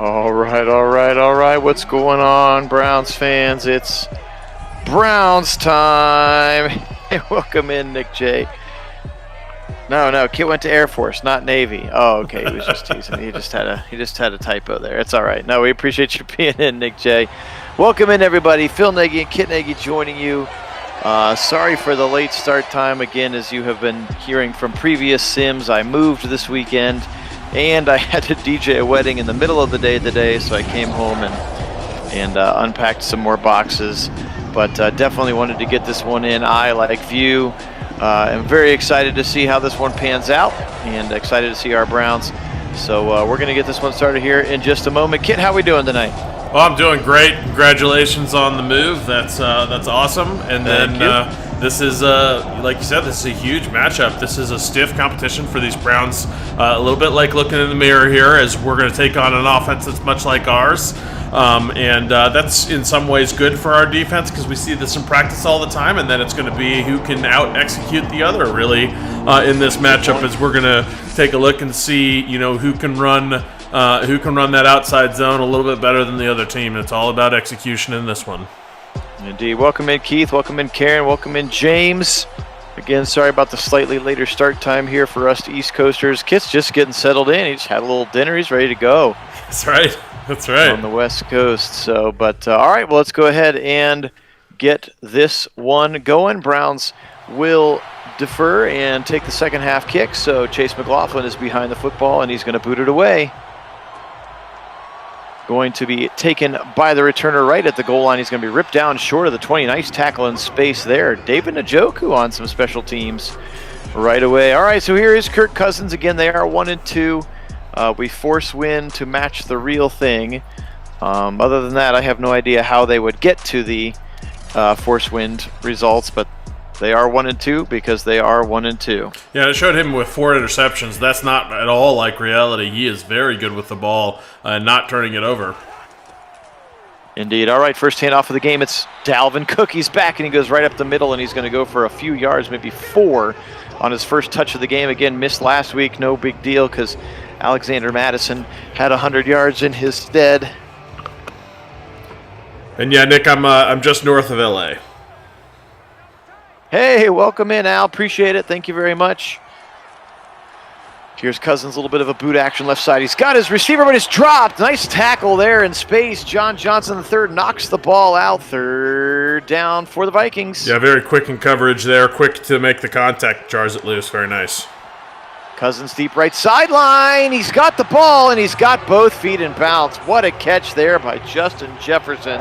All right. What's going on, Browns fans? It's Browns time. Hey, welcome in, Nick J. No, Kit went to Air Force, not Navy. Oh, okay, he was just teasing. He just had a typo there. It's all right. No, we appreciate you being in, Nick J. Welcome in, everybody. Phil Nagy and Kit Nagy joining you. Sorry for the late start time. Again, as you have been hearing from previous Sims, I moved this weekend, and I had to DJ a wedding in the middle of the day today, so I came home and unpacked some more boxes. But definitely wanted to get this one in. I, like you, am very excited to see how this one pans out, and excited to see our Browns. So we're going to get this one started here in just a moment. Kit, how we doing tonight? Well, I'm doing great. Congratulations on the move. That's awesome. And then this is, like you said, this is a huge matchup. This is a stiff competition for these Browns. A little bit like looking in the mirror here, as we're going to take on an offense that's much like ours. And that's in some ways good for our defense, because we see this in practice all the time. And then it's going to be who can out-execute the other, really, in this matchup, as we're going to take a look and see, who can run that outside zone a little bit better than the other team. It's all about execution in this one. Indeed. Welcome in, Keith. Welcome in, Karen. Welcome in, James. Again, sorry about the slightly later start time here for us East Coasters. Kit's just getting settled in. He just had a little dinner. He's ready to go. That's right. On the West Coast. So, but all right, well, let's go ahead and get this one going. Browns will defer and take the second half kick. So Chase McLaughlin is behind the football, and he's going to boot it away. Going to be taken by the returner right at the goal line. He's going to be ripped down short of the 20. Nice tackle in space there. David Njoku on some special teams right away. All right, so here is Kirk Cousins. Again, they are 1-2. We force win to match the real thing. Other than that, I have no idea how they would get to the force win results, but they are 1-2 because they are 1-2. Yeah, it showed him with 4 interceptions. That's not at all like reality. He is very good with the ball and not turning it over. Indeed. All right, first handoff of the game. It's Dalvin Cook. He's back, and he goes right up the middle, and he's going to go for a few yards, maybe 4 on his first touch of the game. Again, missed last week. No big deal, because Alexander Madison had 100 yards in his stead. And yeah, Nick, I'm just north of LA. Hey, welcome in, Al. Appreciate it. Thank you very much. Here's Cousins, a little bit of a boot action left side. He's got his receiver, but it's dropped. Nice tackle there in space. John Johnson III knocks the ball out. Third down for the Vikings. Yeah, very quick in coverage there. Quick to make the contact. Jars it loose. Very nice. Cousins deep right sideline. He's got the ball, and he's got both feet in bounds. What a catch there by Justin Jefferson.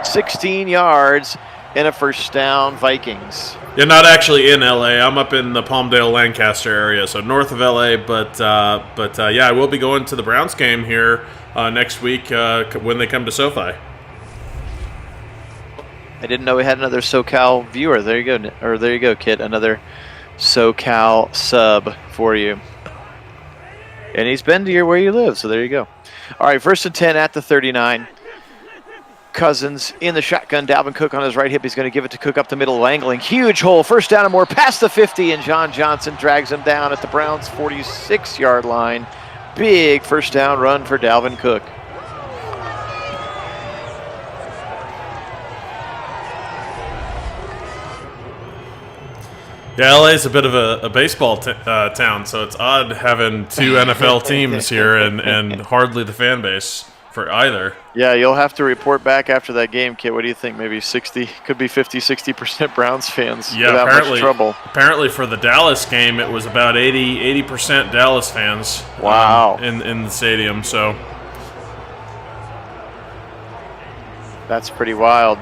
16 yards and a first down, Vikings. Yeah, not actually in LA. I'm up in the Palmdale, Lancaster area, so north of LA. But yeah, I will be going to the Browns game here next week when they come to SoFi. I didn't know we had another SoCal viewer. There you go, or there you go, Kit. Another SoCal sub for you. And he's been to where you live, so there you go. All right, 1st and 10 at the 39. Cousins in the shotgun. Dalvin Cook on his right hip. He's going to give it to Cook up the middle, angling. Huge hole. First down and more past the 50, and John Johnson drags him down at the Browns' 46-yard line. Big first down run for Dalvin Cook. Yeah, LA is a bit of a baseball town, so it's odd having 2 NFL teams here and hardly the fan base for either. Yeah, you'll have to report back after that game, Kit. What do you think? Maybe 60, could be 50-60% Browns fans without much trouble. Apparently for the Dallas game, it was about 80% Dallas fans. Wow. In the stadium, so. That's pretty wild.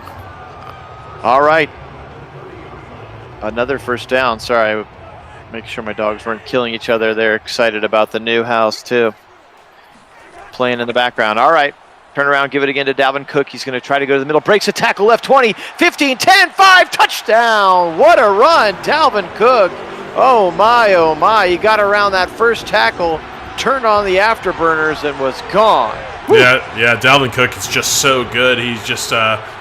All right. Another first down. Sorry, make sure my dogs weren't killing each other. They're excited about the new house, too. Playing in the background. All right. Turn around, give it again to Dalvin Cook. He's going to try to go to the middle. Breaks a tackle left 20, 15, 10, 5. Touchdown. What a run. Dalvin Cook. Oh, my. He got around that first tackle, turned on the afterburners, and was gone. Woo. Yeah. Dalvin Cook is just so good. He's just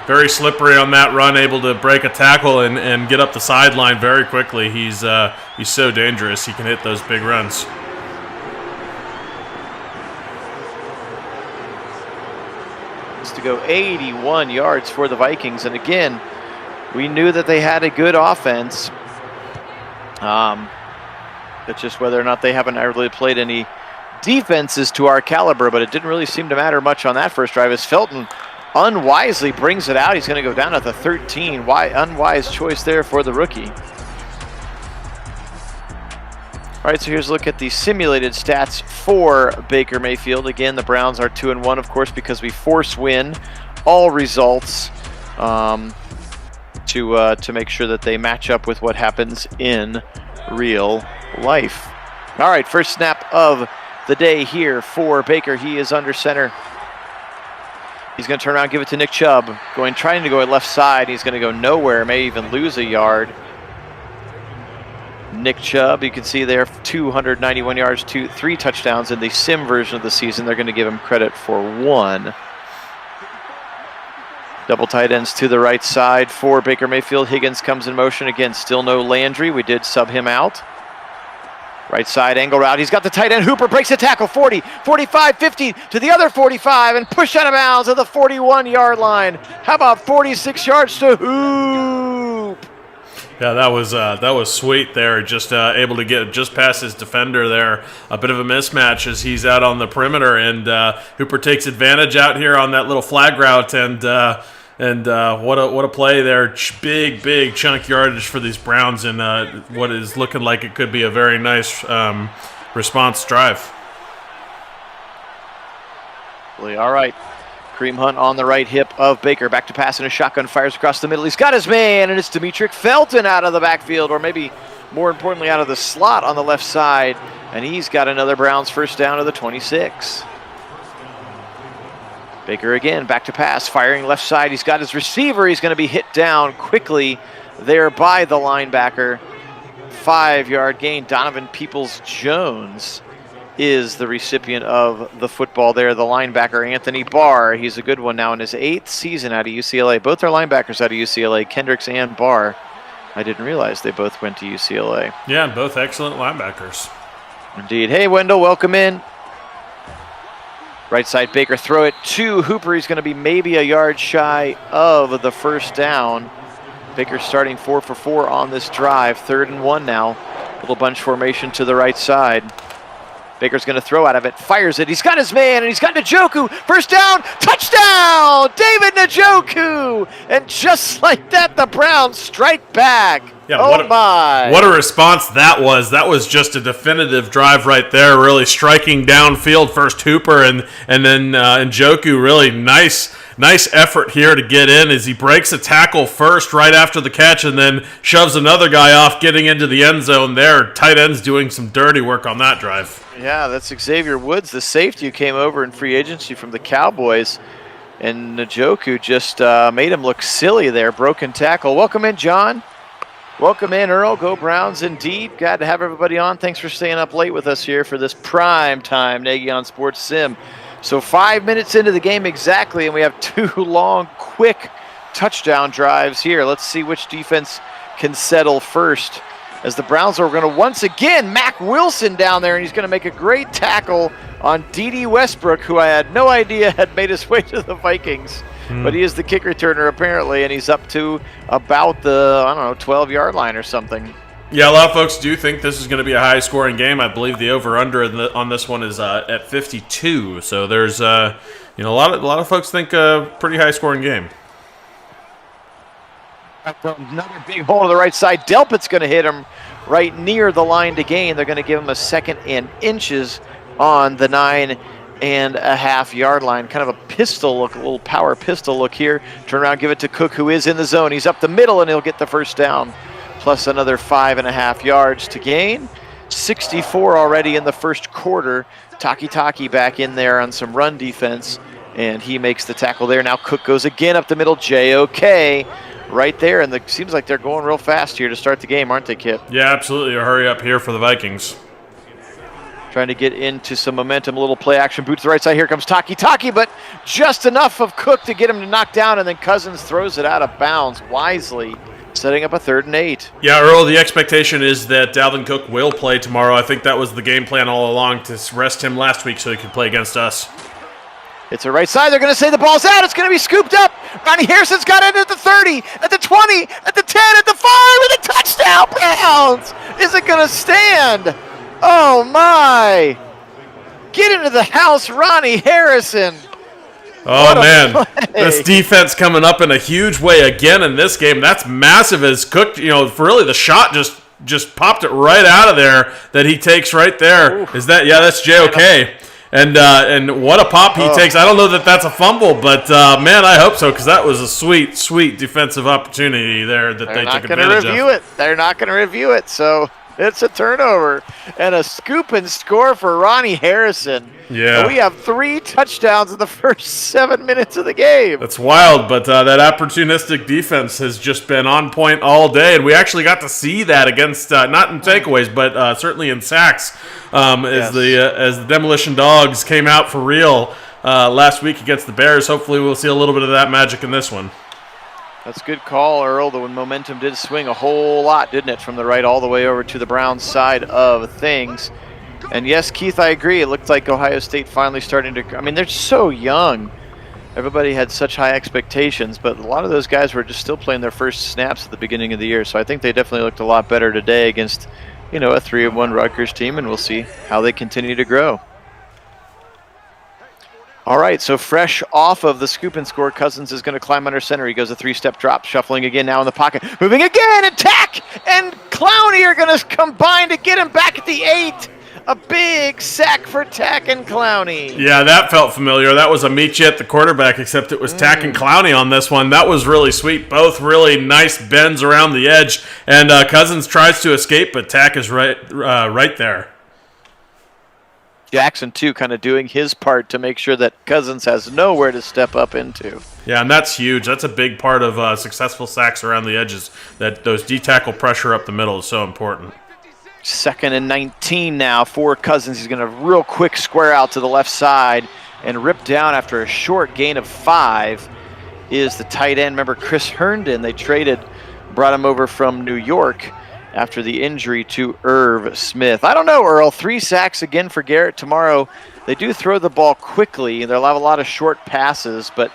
very slippery on that run, able to break a tackle and get up the sideline very quickly. He's so dangerous. He can hit those big runs. yards to go. 81 yards for the Vikings. And again, we knew that they had a good offense. It's just whether or not they haven't really played any defenses to our caliber, but it didn't really seem to matter much on that first drive as Felton unwisely brings it out. He's going to go down at the 13. Unwise choice there for the rookie. All right, so here's a look at the simulated stats for Baker Mayfield. Again, the Browns are 2-1, of course, because we force win all results to make sure that they match up with what happens in real life. All right, first snap of the day here for Baker. He is under center. He's going to turn around, give it to Nick Chubb, trying to go at left side. He's going to go nowhere, may even lose a yard. Nick Chubb, you can see there, 291 yards, 3 touchdowns in the sim version of the season. They're going to give him credit for 1. Double tight ends to the right side for Baker Mayfield. Higgins comes in motion. Again, still no Landry. We did sub him out. Right side angle route. He's got the tight end. Hooper breaks the tackle. 40, 45, 50 to the other 45 and push out of bounds at the 41-yard line. How about 46 yards to Hoop? Yeah, that was sweet there. Just able to get just past his defender there. A bit of a mismatch as he's out on the perimeter, and Hooper takes advantage out here on that little flag route, and what a play there. Big chunk yardage for these Browns, and what is looking like it could be a very nice response drive. All right. Kareem Hunt on the right hip of Baker. Back to pass in a shotgun. Fires across the middle. He's got his man, and it's Demetric Felton out of the backfield, or maybe more importantly out of the slot on the left side. And he's got another Browns first down to the 26. Baker again, back to pass, firing left side. He's got his receiver. He's going to be hit down quickly there by the linebacker. 5-yard gain. Donovan Peoples-Jones is the recipient of the football there. The linebacker, Anthony Barr. He's a good one now in his 8th season out of UCLA. Both are linebackers out of UCLA, Kendricks and Barr. I didn't realize they both went to UCLA. Yeah, both excellent linebackers. Indeed. Hey, Wendell, welcome in. Right side, Baker, throw it to Hooper. He's going to be maybe a yard shy of the first down. Baker starting 4 for 4 on this drive. 3rd and 1 now. Little bunch formation to the right side. Baker's going to throw out of it, fires it. He's got his man, and he's got Njoku. First down, touchdown, David Njoku. And just like that, the Browns strike back. Yeah, my. What a response that was. That was just a definitive drive right there, really striking downfield. First Hooper and then Njoku, really nice effort here to get in as he breaks a tackle first right after the catch and then shoves another guy off getting into the end zone there. Tight ends doing some dirty work on that drive. Yeah, that's Xavier Woods, the safety who came over in free agency from the Cowboys. And Njoku just made him look silly there. Broken tackle. Welcome in, John. Welcome in, Earl. Go Browns indeed. Glad to have everybody on. Thanks for staying up late with us here for this prime time Nagy on Sports Sim. So 5 minutes into the game exactly, and we have 2 long, quick touchdown drives here. Let's see which defense can settle first. As the Browns are going to once again, Mack Wilson down there, and he's going to make a great tackle on D.D. Westbrook, who I had no idea had made his way to the Vikings. But he is the kick returner apparently, and he's up to about the, 12-yard line or something. Yeah, a lot of folks do think this is going to be a high-scoring game. I believe the over/under on this one is at 52. So there's, a lot of folks think a pretty high-scoring game. Another big hole to the right side. Delpit's going to hit him right near the line to gain. They're going to give him a 2nd and inches on the 9.5-yard line. Kind of a pistol look, a little power pistol look here. Turn around, give it to Cook, who is in the zone. He's up the middle, and he'll get the first down. Plus another 5.5 yards to gain. 64 already in the first quarter. Taki back in there on some run defense, and he makes the tackle there. Now Cook goes again up the middle. JOK right there, and it seems like they're going real fast here to start the game, aren't they, Kip? Yeah, absolutely. A hurry up here for the Vikings. Trying to get into some momentum, a little play action. Boot to the right side. Here comes Taki, but just enough of Cook to get him to knock down, and then Cousins throws it out of bounds wisely, setting up a 3rd and 8. Yeah, Earl, the expectation is that Dalvin Cook will play tomorrow. I think that was the game plan all along, to rest him last week so he could play against us. It's a right side. They're going to say the ball's out. It's going to be scooped up. Ronnie Harrison's got it at the 30, at the 20, at the 10, at the 5, with a touchdown, Browns. Is it going to stand? Oh, my. Get into the house, Ronnie Harrison. Oh, man. This defense coming up in a huge way again in this game. That's massive as Cook, really the shot just popped it right out of there that he takes right there. Oof. That's JOK. And what a pop he takes. I don't know that that's a fumble, but, man, I hope so, because that was a sweet, sweet defensive opportunity there that they took advantage of. They're not going to review it, so it's a turnover and a scoop and score for Ronnie Harrison. Yeah. And we have 3 touchdowns in the first 7 minutes of the game. That's wild, but that opportunistic defense has just been on point all day, and we actually got to see that against, not in takeaways, but certainly in sacks, as the Demolition Dogs came out for real last week against the Bears. Hopefully we'll see a little bit of that magic in this one. That's a good call, Earl. The momentum did swing a whole lot, didn't it, from the right all the way over to the Browns side of things. And yes, Keith, I agree. It looked like Ohio State finally starting to – I mean, they're so young. Everybody had such high expectations, but a lot of those guys were just still playing their first snaps at the beginning of the year. So I think they definitely looked a lot better today against, a 3-1 Rutgers team, and we'll see how they continue to grow. All right, so fresh off of the scoop and score, Cousins is going to climb under center. He goes a 3-step drop, shuffling again now in the pocket. Moving again, attack! And Clowney are going to combine to get him back at the 8. A big sack for Tack and Clowney. Yeah, that felt familiar. That was a meet you at the quarterback, except it was Tack and Clowney on this one. That was really sweet. Both really nice bends around the edge. And Cousins tries to escape, but Tack is right there. Jackson, too, kind of doing his part to make sure that Cousins has nowhere to step up into. Yeah, and that's huge. That's a big part of successful sacks around the edges, that those D-tackle pressure up the middle is so important. 2nd and 19 now for Cousins. He's going to real quick square out to the left side and rip down after a short gain of 5 is the tight end. Remember Chris Herndon, they brought him over from New York after the injury to Irv Smith. I don't know, Earl. 3 sacks again for Garrett tomorrow. They do throw the ball quickly. They'll have a lot of short passes, but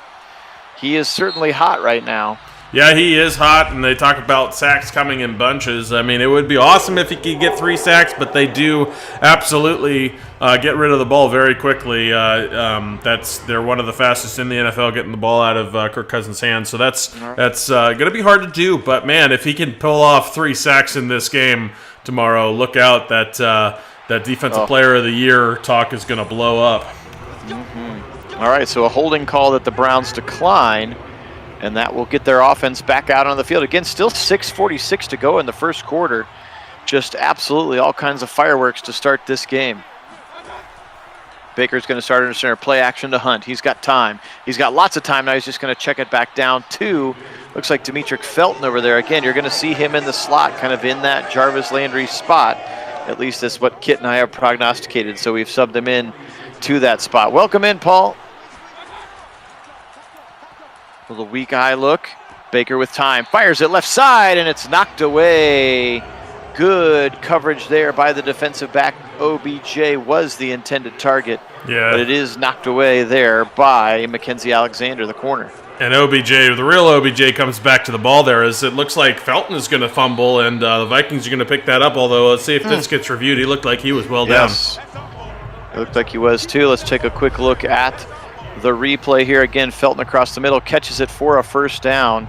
he is certainly hot right now. Yeah, he is hot, and they talk about sacks coming in bunches. I mean, it would be awesome if he could get 3 sacks, but they do absolutely get rid of the ball very quickly. They're one of the fastest in the NFL getting the ball out of Kirk Cousins' hands, so that's going to be hard to do. But, man, if he can pull off 3 sacks in this game tomorrow, look out. That Defensive Player of the Year talk is going to blow up. Mm-hmm. All right, so a holding call that the Browns decline. And that will get their offense back out on the field. Again, still 6:46 to go in the first quarter. Just absolutely all kinds of fireworks to start this game. Baker's going to start under center. Play action to Hunt. He's got time. He's got lots of time now. He's just going to check it back down to, looks like Demetric Felton over there. Again, you're going to see him in the slot, kind of in that Jarvis Landry spot. At least that's what Kit and I have prognosticated. So we've subbed him in to that spot. Welcome in, Paul. A little weak eye look. Baker with time. Fires it left side, and it's knocked away. Good coverage there by the defensive back. OBJ was the intended target. Yeah. But it is knocked away there by Mackenzie Alexander, the corner. And OBJ, the real OBJ, comes back to the ball there as it looks like Felton is going to fumble, and the Vikings are going to pick that up, although let's see if this gets reviewed. He looked like he was well down. It looked like he was, too. Let's take a quick look at the replay here. Again, Felton across the middle, catches it for a first down.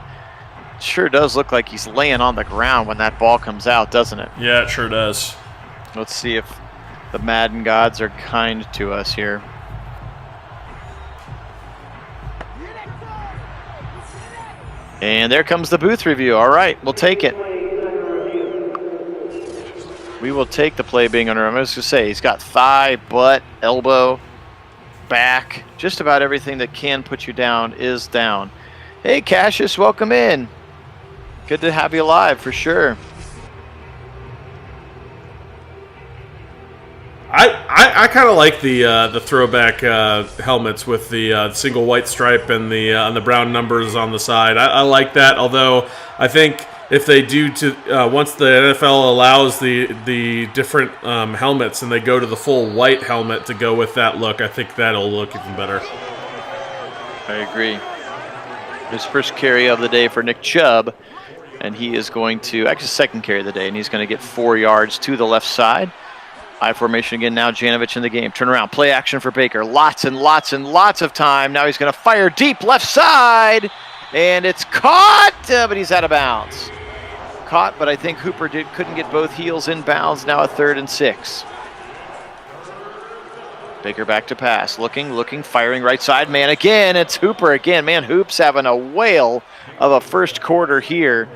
Sure does look like he's laying on the ground when that ball comes out, doesn't it? Yeah, it sure does. Let's see if the Madden gods are kind to us here. And there comes the booth review. All right, we'll take it. We will take the play being under. I was going to say, he's got thigh, butt, elbow, back. Just about everything that can put you down is down. Hey, Cassius, welcome in. Good to have you live for sure. I kind of like the throwback helmets with the single white stripe and the brown numbers on the side. I like that, although I think if they do once the NFL allows the different helmets and they go to the full white helmet to go with that look, I think that'll look even better. I agree. His first carry of the day for Nick Chubb, and he is going to, actually second carry of the day, and he's going to get 4 yards to the left side. I formation again now, Janovich in the game. Turn around, play action for Baker. Lots and lots and lots of time. Now he's going to fire deep left side, and it's caught, but he's out of bounds. Caught, but I think Hooper couldn't get both heels in bounds. Now a 3rd and 6. Baker back to pass, looking, firing right side. Man again, it's Hooper again. Man, Hoop's having a whale of a first quarter here.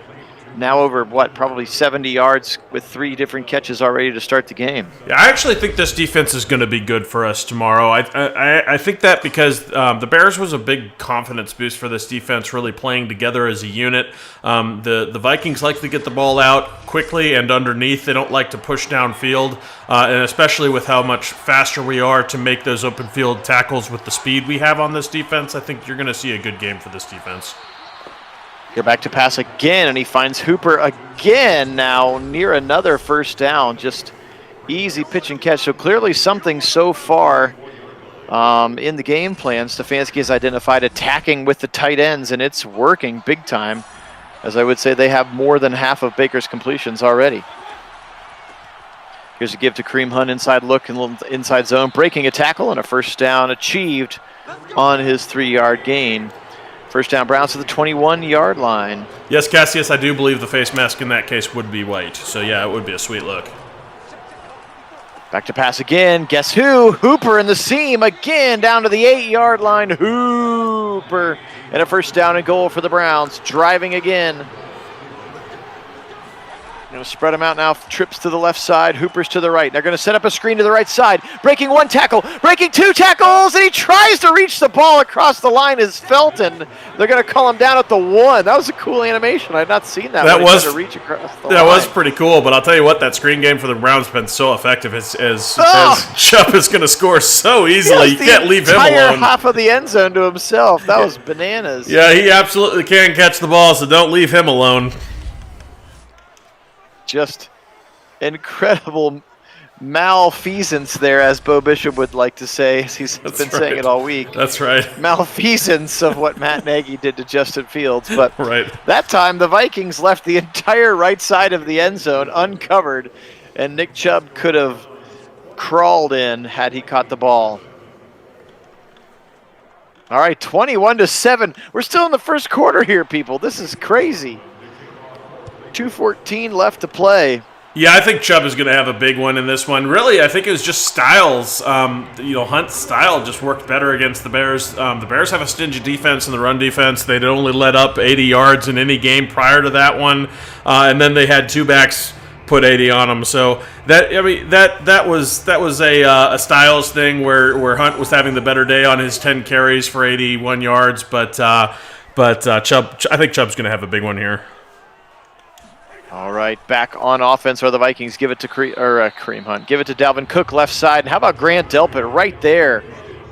Now over, probably 70 yards with 3 different catches already to start the game. Yeah, I actually think this defense is going to be good for us tomorrow. I think that because the Bears was a big confidence boost for this defense, really playing together as a unit. The Vikings like to get the ball out quickly and underneath. They don't like to push downfield, and especially with how much faster we are to make those open field tackles with the speed we have on this defense, I think you're going to see a good game for this defense. Go back to pass again, and he finds Hooper again now near another first down. Just easy pitch and catch. So clearly something so far in the game plan. Stefanski has identified attacking with the tight ends, and it's working big time. As I would say, they have more than half of Baker's completions already. Here's a give to Kareem Hunt, inside look and inside zone. Breaking a tackle and a first down achieved on his 3-yard gain. First down, Browns to the 21-yard line. Yes, Cassius, I do believe the face mask in that case would be white. So, yeah, it would be a sweet look. Back to pass again. Guess who? Hooper in the seam again down to the 8-yard line. Hooper. And a first down and goal for the Browns. Driving again. Going to spread them out now. Trips to the left side. Hooper's to the right. They're going to set up a screen to the right side. Breaking 1 tackle. Breaking 2 tackles. And he tries to reach the ball across the line is Felton. They're going to call him down at the 1. That was a cool animation. I had not seen that. That was to reach across the that line. was pretty cool. But I'll tell you what, that screen game for the Browns has been so effective. As Chubb is going to score so easily, you can't leave him alone. Half of the end zone to himself. That was bananas. Yeah, he absolutely can catch the ball. So don't leave him alone. Just incredible malfeasance there, as Bo Bishop would like to say. He's been saying it all week. That's right. Malfeasance of what Matt Nagy did to Justin Fields. But right. That time, the Vikings left the entire right side of the end zone uncovered, and Nick Chubb could have crawled in had he caught the ball. All right, 21-7. We're still in the first quarter here, people. This is crazy. 2:14 left to play. Yeah, I think Chubb is going to have a big one in this one. Really, I think it was just styles. Hunt's style just worked better against the Bears. The Bears have a stingy defense in the run defense. They'd only let up 80 yards in any game prior to that one, and then they had 2 backs put 80 on them. So that was a styles thing where Hunt was having the better day on his 10 carries for 81 yards. But Chubb, I think Chubb's going to have a big one here. All right, back on offense are the Vikings. Give it to Kareem Hunt. Give it to Dalvin Cook, left side. And how about Grant Delpit right there?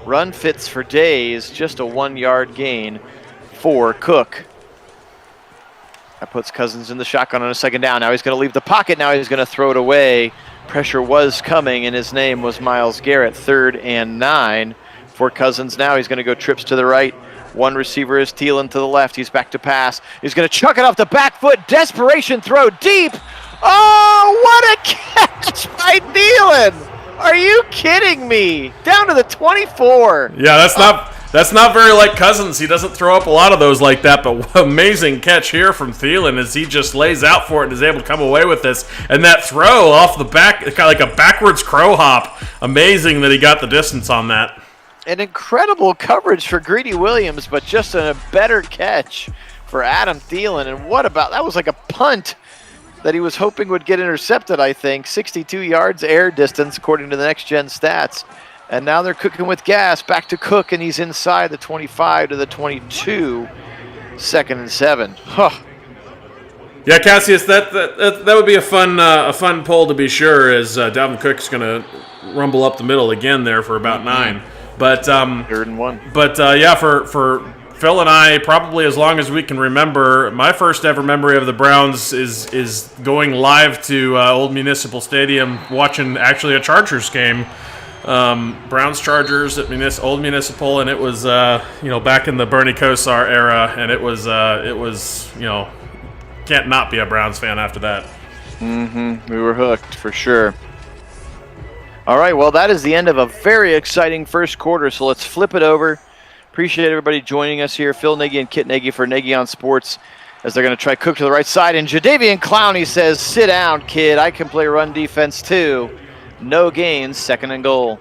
Run fits for days. Just a 1-yard gain for Cook. That puts Cousins in the shotgun on a second down. Now he's going to leave the pocket. Now he's going to throw it away. Pressure was coming, and his name was Myles Garrett. 3rd and 9 for Cousins. Now he's going to go trips to the right. One receiver is Thielen to the left. He's back to pass. He's going to chuck it off the back foot. Desperation throw deep. Oh, what a catch by Thielen. Are you kidding me? Down to the 24. Yeah, that's not very like Cousins. He doesn't throw up a lot of those like that, but what amazing catch here from Thielen as he just lays out for it and is able to come away with this. And that throw off the back, kind of like a backwards crow hop. Amazing that he got the distance on that. An incredible coverage for Greedy Williams, but just a better catch for Adam Thielen. And what about, that was like a punt that he was hoping would get intercepted, I think. 62 yards air distance, according to the Next Gen stats. And now they're cooking with gas. Back to Cook, and he's inside the 25 to the 22. 2nd and 7. Huh. Yeah, Cassius, that would be a fun poll to be sure, as Dalvin Cook's going to rumble up the middle again there for about 9. But 3rd and 1. But yeah, for Phil and I, probably as long as we can remember, my first ever memory of the Browns is going live to Old Municipal Stadium, watching actually a Chargers game. Browns Chargers at Old Municipal, and it was back in the Bernie Kosar era, and it was can't not be a Browns fan after that. We were hooked for sure. All right, well, that is the end of a very exciting first quarter, so let's flip it over. Appreciate everybody joining us here. Phil Nagy and Kit Nagy for Nagy on Sports, as they're going to try Cook to the right side. And Jadeveon Clowney says, sit down, kid. I can play run defense too. No gains, 2nd and goal.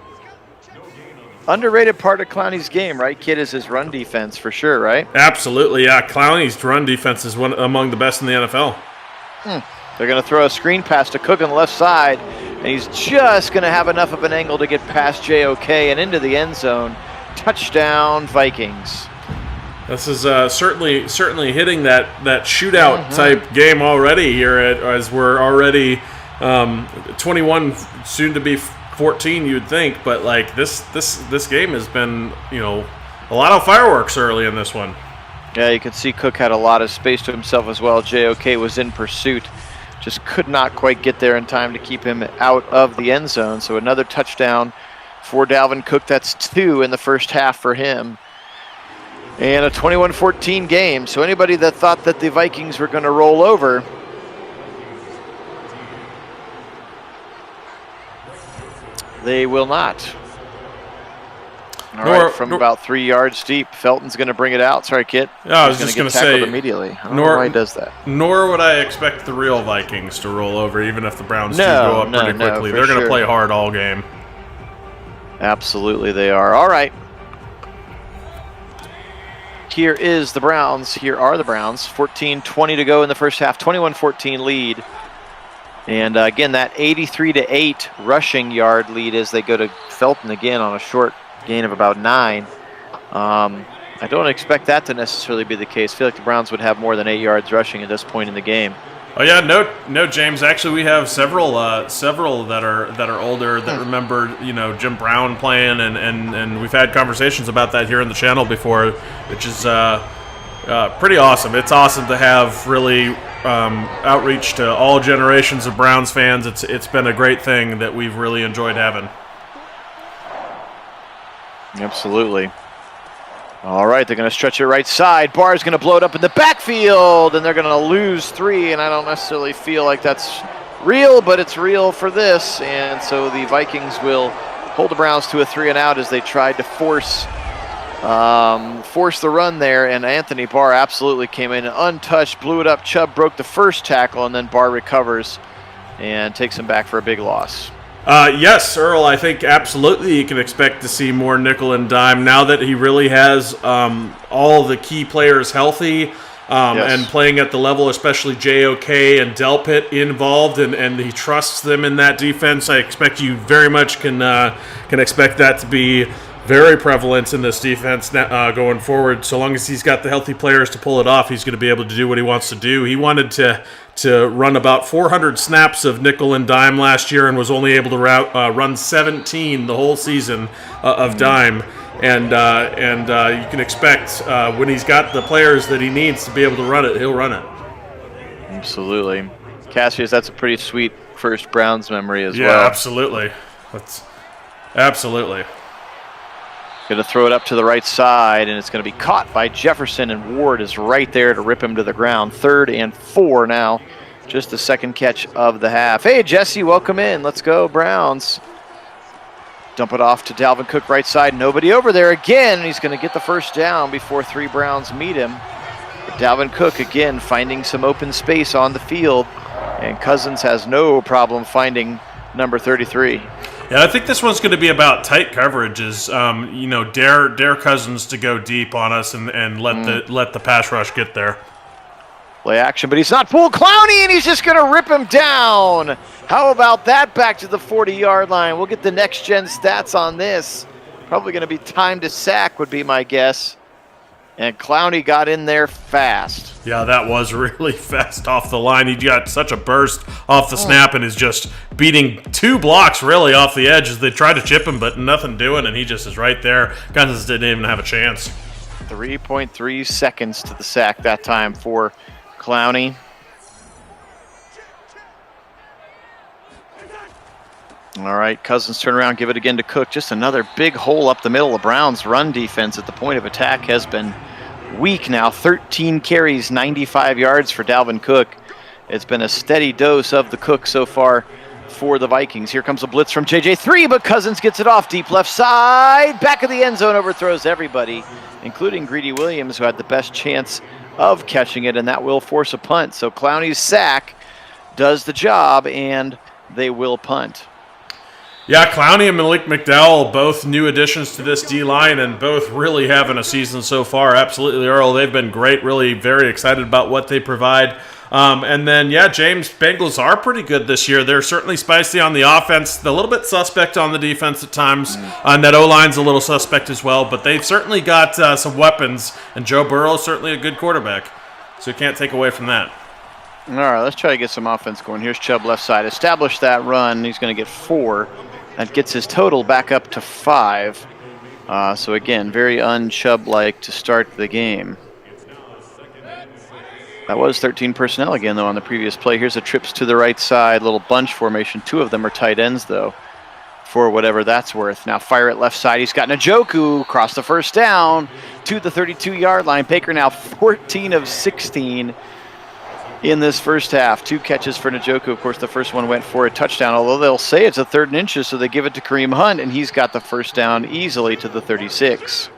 Underrated part of Clowney's game, right, Kid, is his run defense for sure, right? Absolutely, yeah. Clowney's run defense is one among the best in the NFL. They're going to throw a screen pass to Cook on the left side, and he's just going to have enough of an angle to get past JOK and into the end zone. Touchdown, Vikings. This is certainly hitting that shootout type game already here, as we're already 21, soon to be 14, you'd think, but like this game has been a lot of fireworks early in this one. Yeah, you can see Cook had a lot of space to himself as well. JOK was in pursuit, just could not quite get there in time to keep him out of the end zone. So another touchdown for Dalvin Cook. That's 2 in the first half for him. And a 21-14 game. So anybody that thought that the Vikings were going to roll over, they will not. All right, from about 3 yards deep, Felton's going to bring it out. Sorry, Kit. Yeah, I was just going to say immediately. I don't know why he does that. Nor would I expect the real Vikings to roll over, even if the Browns do go up pretty quickly. They're going to play hard all game. Absolutely, they are. All right. Here are the Browns. 14-20 to go in the first half. 21-14 lead. And again, that 83-8 rushing yard lead as they go to Felton again on a short gain of about 9. I don't expect that to necessarily be the case. I feel like the Browns would have more than 8 yards rushing at this point in the game. Oh yeah, no, James. Actually, we have several that are older that remember Jim Brown playing, and we've had conversations about that here on the channel before, which is pretty awesome. It's awesome to have really outreach to all generations of Browns fans. It's been a great thing that we've really enjoyed having. Absolutely. All right, they're going to stretch it right side. Barr's going to blow it up in the backfield, and they're going to lose 3, and I don't necessarily feel like that's real, but it's real for this. And so the Vikings will hold the Browns to a 3-and-out as they tried to force the run there, and Anthony Barr absolutely came in untouched, blew it up. Chubb broke the first tackle, and then Barr recovers and takes him back for a big loss. Yes, Earl, I think absolutely you can expect to see more nickel and dime now that he really has all the key players healthy and playing at the level, especially JOK and Delpit involved, and he trusts them in that defense. I expect you very much can expect that to be very prevalent in this defense going forward. So long as he's got the healthy players to pull it off, he's going to be able to do what he wants to do. He wanted to run about 400 snaps of nickel and dime last year and was only able to run 17 the whole season of dime. And you can expect when he's got the players that he needs to be able to run it, he'll run it. Absolutely. Cassius, that's a pretty sweet first Browns memory as well. Yeah, absolutely. Absolutely. Going to throw it up to the right side, and it's going to be caught by Jefferson, and Ward is right there to rip him to the ground. 3rd and 4 now. Just the second catch of the half. Hey, Jesse, welcome in. Let's go, Browns. Dump it off to Dalvin Cook, right side. Nobody over there again, and he's going to get the first down before 3 Browns meet him. But Dalvin Cook, again, finding some open space on the field, and Cousins has no problem finding number 33. Yeah, I think this one's going to be about tight coverages. Dare Cousins to go deep on us and let the pass rush get there. Play action, but he's not fooled. Clowney, and he's just going to rip him down. How about that back to the 40-yard line? We'll get the next-gen stats on this. Probably going to be time to sack would be my guess. And Clowney got in there fast. Yeah, that was really fast off the line. He got such a burst off the snap and is just beating 2 blocks really off the edge as they tried to chip him, but nothing doing, and he just is right there. Cousins didn't even have a chance. 3.3 seconds to the sack that time for Clowney. All right, Cousins turn around, give it again to Cook. Just another big hole up the middle. The Browns' run defense at the point of attack has been weak now. 13 carries, 95 yards for Dalvin Cook. It's been a steady dose of the Cook so far for the Vikings. Here comes a blitz from JJ3, but Cousins gets it off deep left side. Back of the end zone, overthrows everybody, including Greedy Williams, who had the best chance of catching it, and that will force a punt. So Clowney's sack does the job, and they will punt. Yeah, Clowney and Malik McDowell, both new additions to this D-line and both really having a season so far. Absolutely, Earl. They've been great, really very excited about what they provide. And then, James, Bengals are pretty good this year. They're certainly spicy on the offense, a little bit suspect on the defense at times, and that O-line's a little suspect as well, but they've certainly got some weapons, and Joe Burrow is certainly a good quarterback, so you can't take away from that. All right, let's try to get some offense going. Here's Chubb left side. Establish that run. He's going to get 4. That gets his total back up to 5. So again, very un-Chubb-like to start the game. That was 13 personnel again, though, on the previous play. Here's a trips to the right side, little bunch formation. 2 of them are tight ends, though, for whatever that's worth. Now fire it left side. He's got Njoku across the first down to the 32-yard line. Baker now 14 of 16 in this first half. 2 catches for Njoku. Of course, the first one went for a touchdown, although they'll say it's a 3rd and inches, so they give it to Kareem Hunt, and he's got the first down easily to the 36.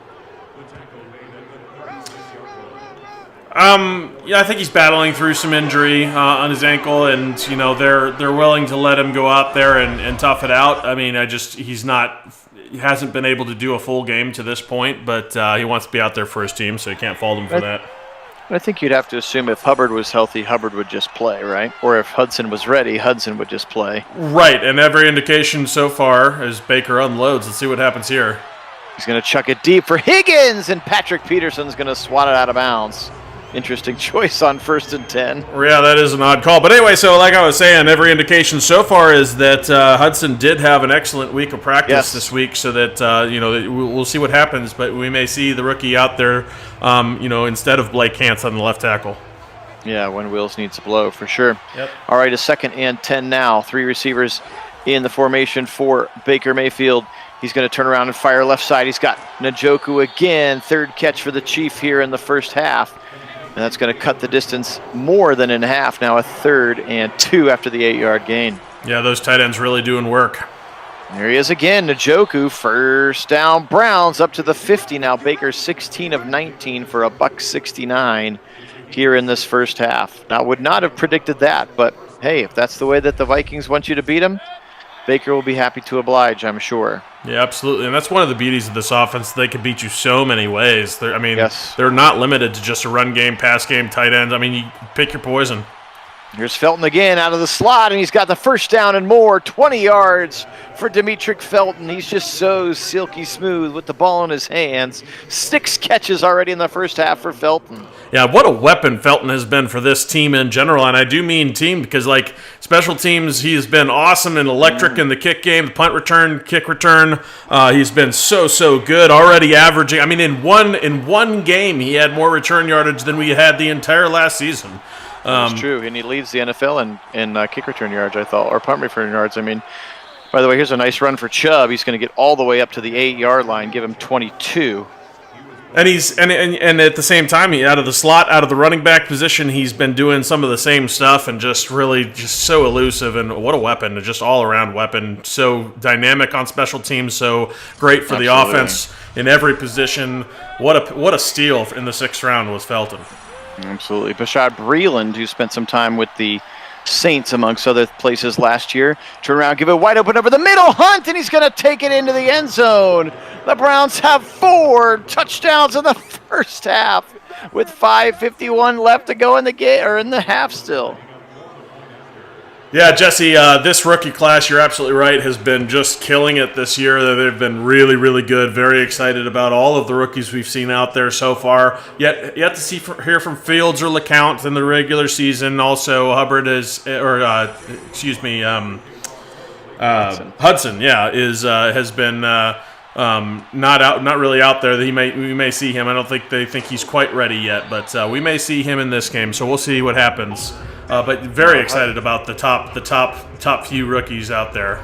I think he's battling through some injury on his ankle, and they're willing to let him go out there and tough it out. I mean, he hasn't been able to do a full game to this point, but he wants to be out there for his team, so you can't fault him for that. I think you'd have to assume if Hubbard was healthy, Hubbard would just play, right? Or if Hudson was ready, Hudson would just play. Right, and every indication so far as Baker unloads. Let's see what happens here. He's going to chuck it deep for Higgins, and Patrick Peterson's going to swat it out of bounds. Interesting choice on 1st and 10. Yeah, that is an odd call. But anyway, so like I was saying, every indication so far is that Hudson did have an excellent week of practice this week, so that, we'll see what happens. But we may see the rookie out there, instead of Blake Hance on the left tackle. Yeah, when wheels need to blow, for sure. Yep. All right, a 2nd and 10 now. 3 receivers in the formation for Baker Mayfield. He's going to turn around and fire left side. He's got Njoku again. 3rd catch for the Chief here in the first half. And that's going to cut the distance more than in half. Now a 3rd and 2 after the 8-yard gain. Yeah, those tight ends really doing work. There he is again. Njoku, first down Browns up to the 50. Now Baker 16 of 19 for a $169 here in this first half. Now would not have predicted that, but hey, if that's the way that the Vikings want you to beat them, Baker will be happy to oblige, I'm sure. Yeah, absolutely. And that's one of the beauties of this offense. They can beat you so many ways. Yes. They're not limited to just a run game, pass game, tight ends. I mean, you pick your poison. Here's Felton again out of the slot, and he's got the first down and more. 20 yards for Demetric Felton. He's just so silky smooth with the ball in his hands. 6 catches already in the first half for Felton. Yeah, what a weapon Felton has been for this team in general, and I do mean team because, special teams, he has been awesome and electric in the kick game, the punt return, kick return. He's been so good, already averaging. I mean, in one game, he had more return yardage than we had the entire last season. That's true, and he leads the NFL in kick return yards, I thought, or punt return yards. I mean, by the way, here's a nice run for Chubb. He's going to get all the way up to the 8-yard line, give him 22. And he's and at the same time, he out of the slot, out of the running back position, he's been doing some of the same stuff and just so elusive, and what a weapon, just all around weapon. So dynamic on special teams, so great for the offense in every position. What a steal in the 6th round was Felton. Absolutely. Bashad Breeland, who spent some time with the Saints, amongst other places last year. Turn around, give it wide open over the middle. Hunt, and he's going to take it into the end zone. The Browns have 4 touchdowns in the first half with 5:51 left to go in the game, or in the half still. Yeah, Jesse, this rookie class, you're absolutely right, has been just killing it this year. They've been really good. Very excited about all of the rookies we've seen out there so far. Yet to hear from Fields or LeCount in the regular season. Also, Hubbard Hudson, has been not really out there. We may see him. I don't think they think he's quite ready yet, but we may see him in this game. So we'll see what happens. But very excited about the top few rookies out there.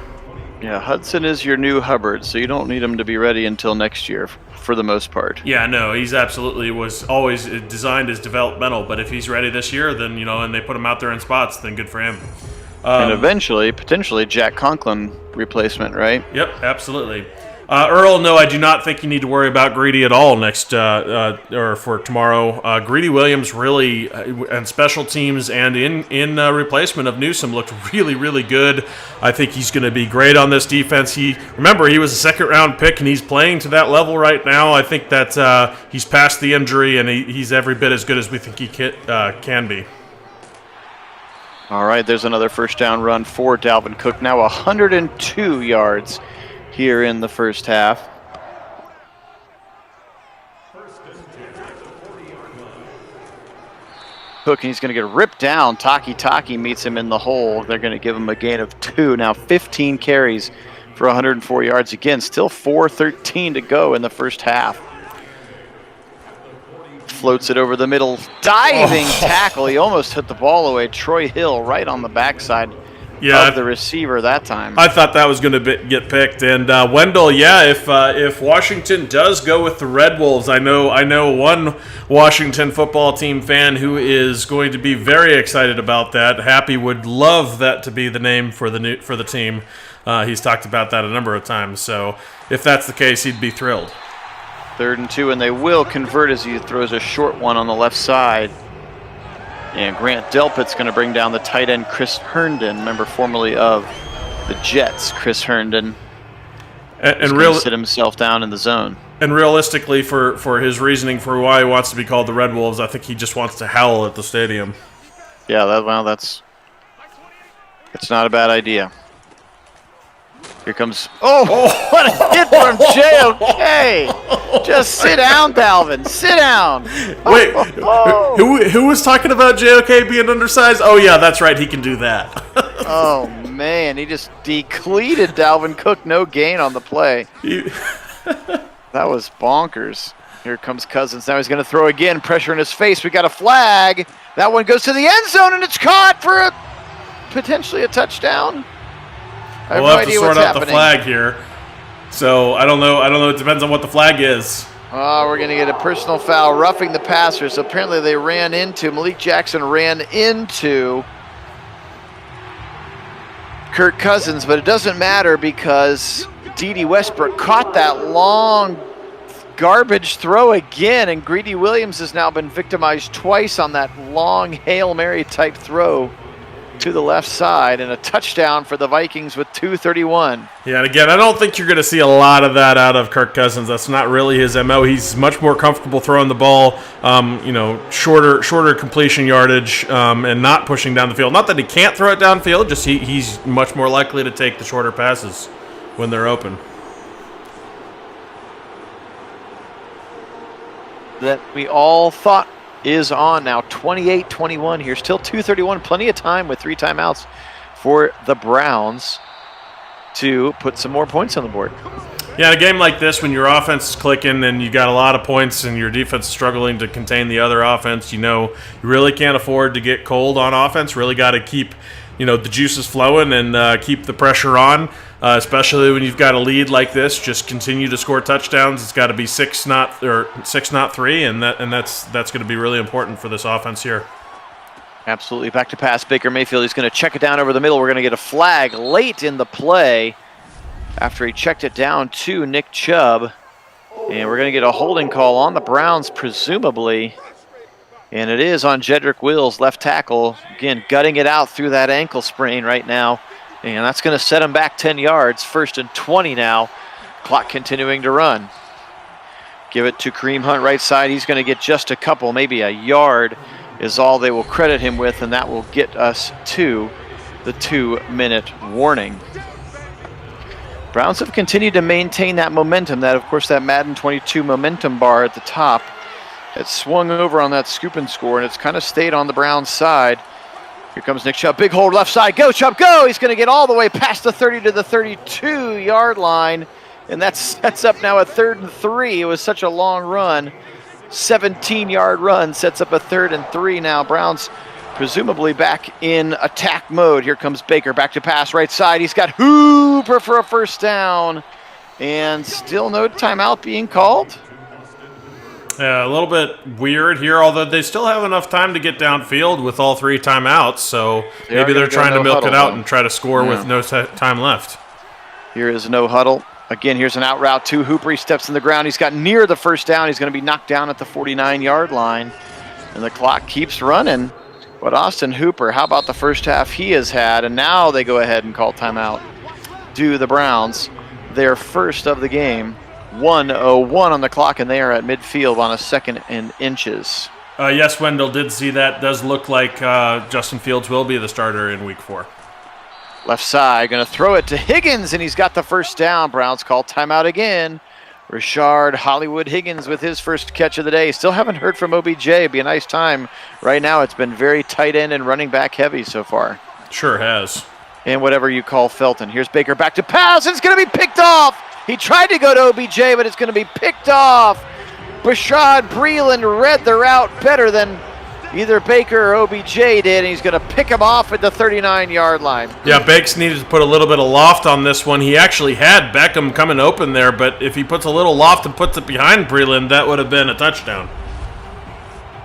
Yeah, Hudson is your new Hubbard, so you don't need him to be ready until next year for the most part. Yeah, no, he's absolutely was always designed as developmental, but if he's ready this year, then, and they put him out there in spots, then good for him. And eventually, potentially, Jack Conklin replacement, right? Yep, absolutely. Earl, no, I do not think you need to worry about Greedy at all or for tomorrow. Greedy Williams really, and special teams and in replacement of Newsome, looked really, really good. I think he's going to be great on this defense. Remember, he was a second-round pick, and he's playing to that level right now. I think that he's past the injury, and he's every bit as good as we think he can be. All right, there's another first down run for Dalvin Cook. Now 102 yards here in the first half. Cook, and he's going to get ripped down. Taki meets him in the hole. They're going to give him a gain of 2. Now 15 carries for 104 yards. Again, still 4:13 to go in the first half. Floats it over the middle. Diving tackle. He almost hit the ball away. Troy Hill right on the backside of the receiver that time. I thought that was going to get picked. And Wendell, if Washington does go with the Red Wolves, I know one Washington football team fan who is going to be very excited about that. Happy would love that to be the name for the team. He's talked about that a number of times. So if that's the case, he'd be thrilled. 3rd and 2, and they will convert as he throws a short one on the left side. And Grant Delpit's going to bring down the tight end Chris Herndon, member formerly of the Jets, Chris Herndon. And really sit himself down in the zone. And realistically, for his reasoning for why he wants to be called the Red Wolves, I think he just wants to howl at the stadium. Yeah, it's not a bad idea. Here comes, what a hit from JOK! Just sit down, Dalvin, sit down. Wait, who was talking about JOK being undersized? Oh yeah, that's right, he can do that. Oh man, he just decleated Dalvin Cook, no gain on the play. That was bonkers. Here comes Cousins, now he's going to throw again, pressure in his face, we got a flag. That one goes to the end zone and it's caught for potentially a touchdown. We'll have to sort out the flag here. So I don't know. It depends on what the flag is. Oh, we're going to get a personal foul, roughing the passer. So apparently they Malik Jackson ran into Kirk Cousins, but it doesn't matter because Dede Westbrook caught that long garbage throw again, and Greedy Williams has now been victimized twice on that long Hail Mary type throw to the left side, and a touchdown for the Vikings with 2:31. Yeah, and again, I don't think you're going to see a lot of that out of Kirk Cousins. That's not really his MO. He's much more comfortable throwing the ball, shorter completion yardage, and not pushing down the field. Not that he can't throw it downfield, just he's much more likely to take the shorter passes when they're open. That we all thought is on now, 28-21 here. Still 2:31, plenty of time with 3 timeouts for the Browns to put some more points on the board. Yeah, in a game like this, when your offense is clicking and you got a lot of points and your defense is struggling to contain the other offense, you really can't afford to get cold on offense. Really got to keep the juices flowing and keep the pressure on, especially when you've got a lead like this. Just continue to score touchdowns. It's got to be 6, not 3, and that's going to be really important for this offense here. Absolutely. Back to pass. Baker Mayfield, he's going to check it down over the middle. We're going to get a flag late in the play after he checked it down to Nick Chubb. And we're going to get a holding call on the Browns, presumably. And it is on Jedrick Wills, left tackle. Again, gutting it out through that ankle sprain right now. And that's going to set him back 10 yards. 1st and 20 now. Clock continuing to run. Give it to Kareem Hunt right side. He's going to get just a couple, maybe a yard is all they will credit him with, and that will get us to the 2-minute warning. Browns have continued to maintain that momentum. That, of course, that Madden 22 momentum bar at the top. It swung over on that scoop and score, and it's kind of stayed on the Browns side. Here comes Nick Chubb. Big hold left side. Go, Chubb, go! He's going to get all the way past the 30 to the 32-yard line, and that sets up now a 3rd and 3. It was such a long run. 17-yard run sets up a 3rd and 3 now. Browns presumably back in attack mode. Here comes Baker, back to pass, right side. He's got Hooper for a first down. And still no timeout being called. Yeah, a little bit weird here, although they still have enough time to get downfield with all 3 timeouts, so maybe they're trying to milk it out and try to score with no time left. Here is no huddle. Again, here's an out route to Hooper. He steps in the ground. He's got near the first down. He's going to be knocked down at the 49-yard line. And the clock keeps running. But Austin Hooper, how about the first half he has had? And now they go ahead and call timeout. Do the Browns their first of the game. 1:01 on the clock, and they are at midfield on a 2nd and inches. Yes, Wendell did see that. Does look like Justin Fields will be the starter in Week 4. Left side, going to throw it to Higgins, and he's got the first down. Browns call timeout again. Rashard Hollywood Higgins with his first catch of the day. Still haven't heard from OBJ. It'd be a nice time. Right now, it's been very tight end and running back heavy so far. Sure has. And whatever you call Felton. Here's Baker back to pass, and it's going to be picked off. He tried to go to OBJ, but it's going to be picked off. Bashad Breeland read the route better than either Baker or OBJ did, and he's going to pick him off at the 39-yard line. Yeah, Bakes needed to put a little bit of loft on this one. He actually had Beckham coming open there, but if he puts a little loft and puts it behind Breeland, that would have been a touchdown.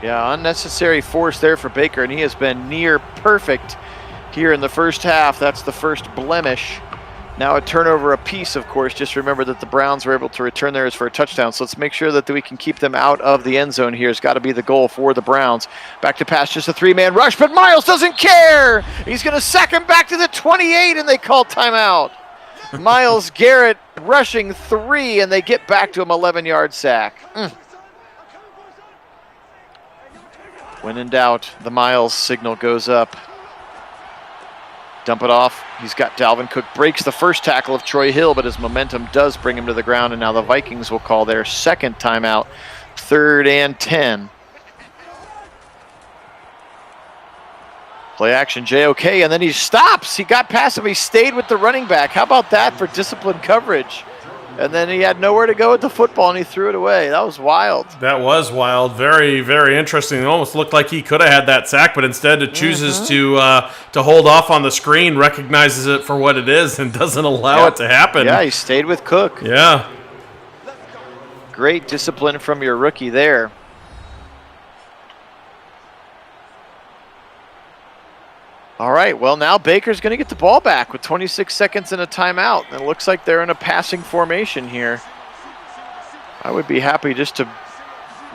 Yeah, unnecessary force there for Baker, and he has been near perfect here in the first half. That's the first blemish. Now a turnover apiece, of course. Just remember that the Browns were able to return theirs for a touchdown. So let's make sure that we can keep them out of the end zone here. It's got to be the goal for the Browns. Back to pass, just a 3-man rush, but Miles doesn't care. He's going to sack him back to the 28, and they call timeout. Myles Garrett rushing 3, and they get back to him, 11-yard sack. When in doubt, the Miles signal goes up. Dump it off. He's got Dalvin Cook. Breaks the first tackle of Troy Hill, but his momentum does bring him to the ground, and now the Vikings will call their 2nd timeout, 3rd and 10. Play action, JOK, and then he stops. He got past him. He stayed with the running back. How about that for disciplined coverage? And then he had nowhere to go with the football, and he threw it away. That was wild. That was wild. Very, very interesting. It almost looked like he could have had that sack, but instead it chooses to hold off on the screen, recognizes it for what it is, and doesn't allow it to happen. Yeah, he stayed with Cook. Yeah. Great discipline from your rookie there. All right, well, now Baker's going to get the ball back with 26 seconds and a timeout. And it looks like they're in a passing formation here. I would be happy just to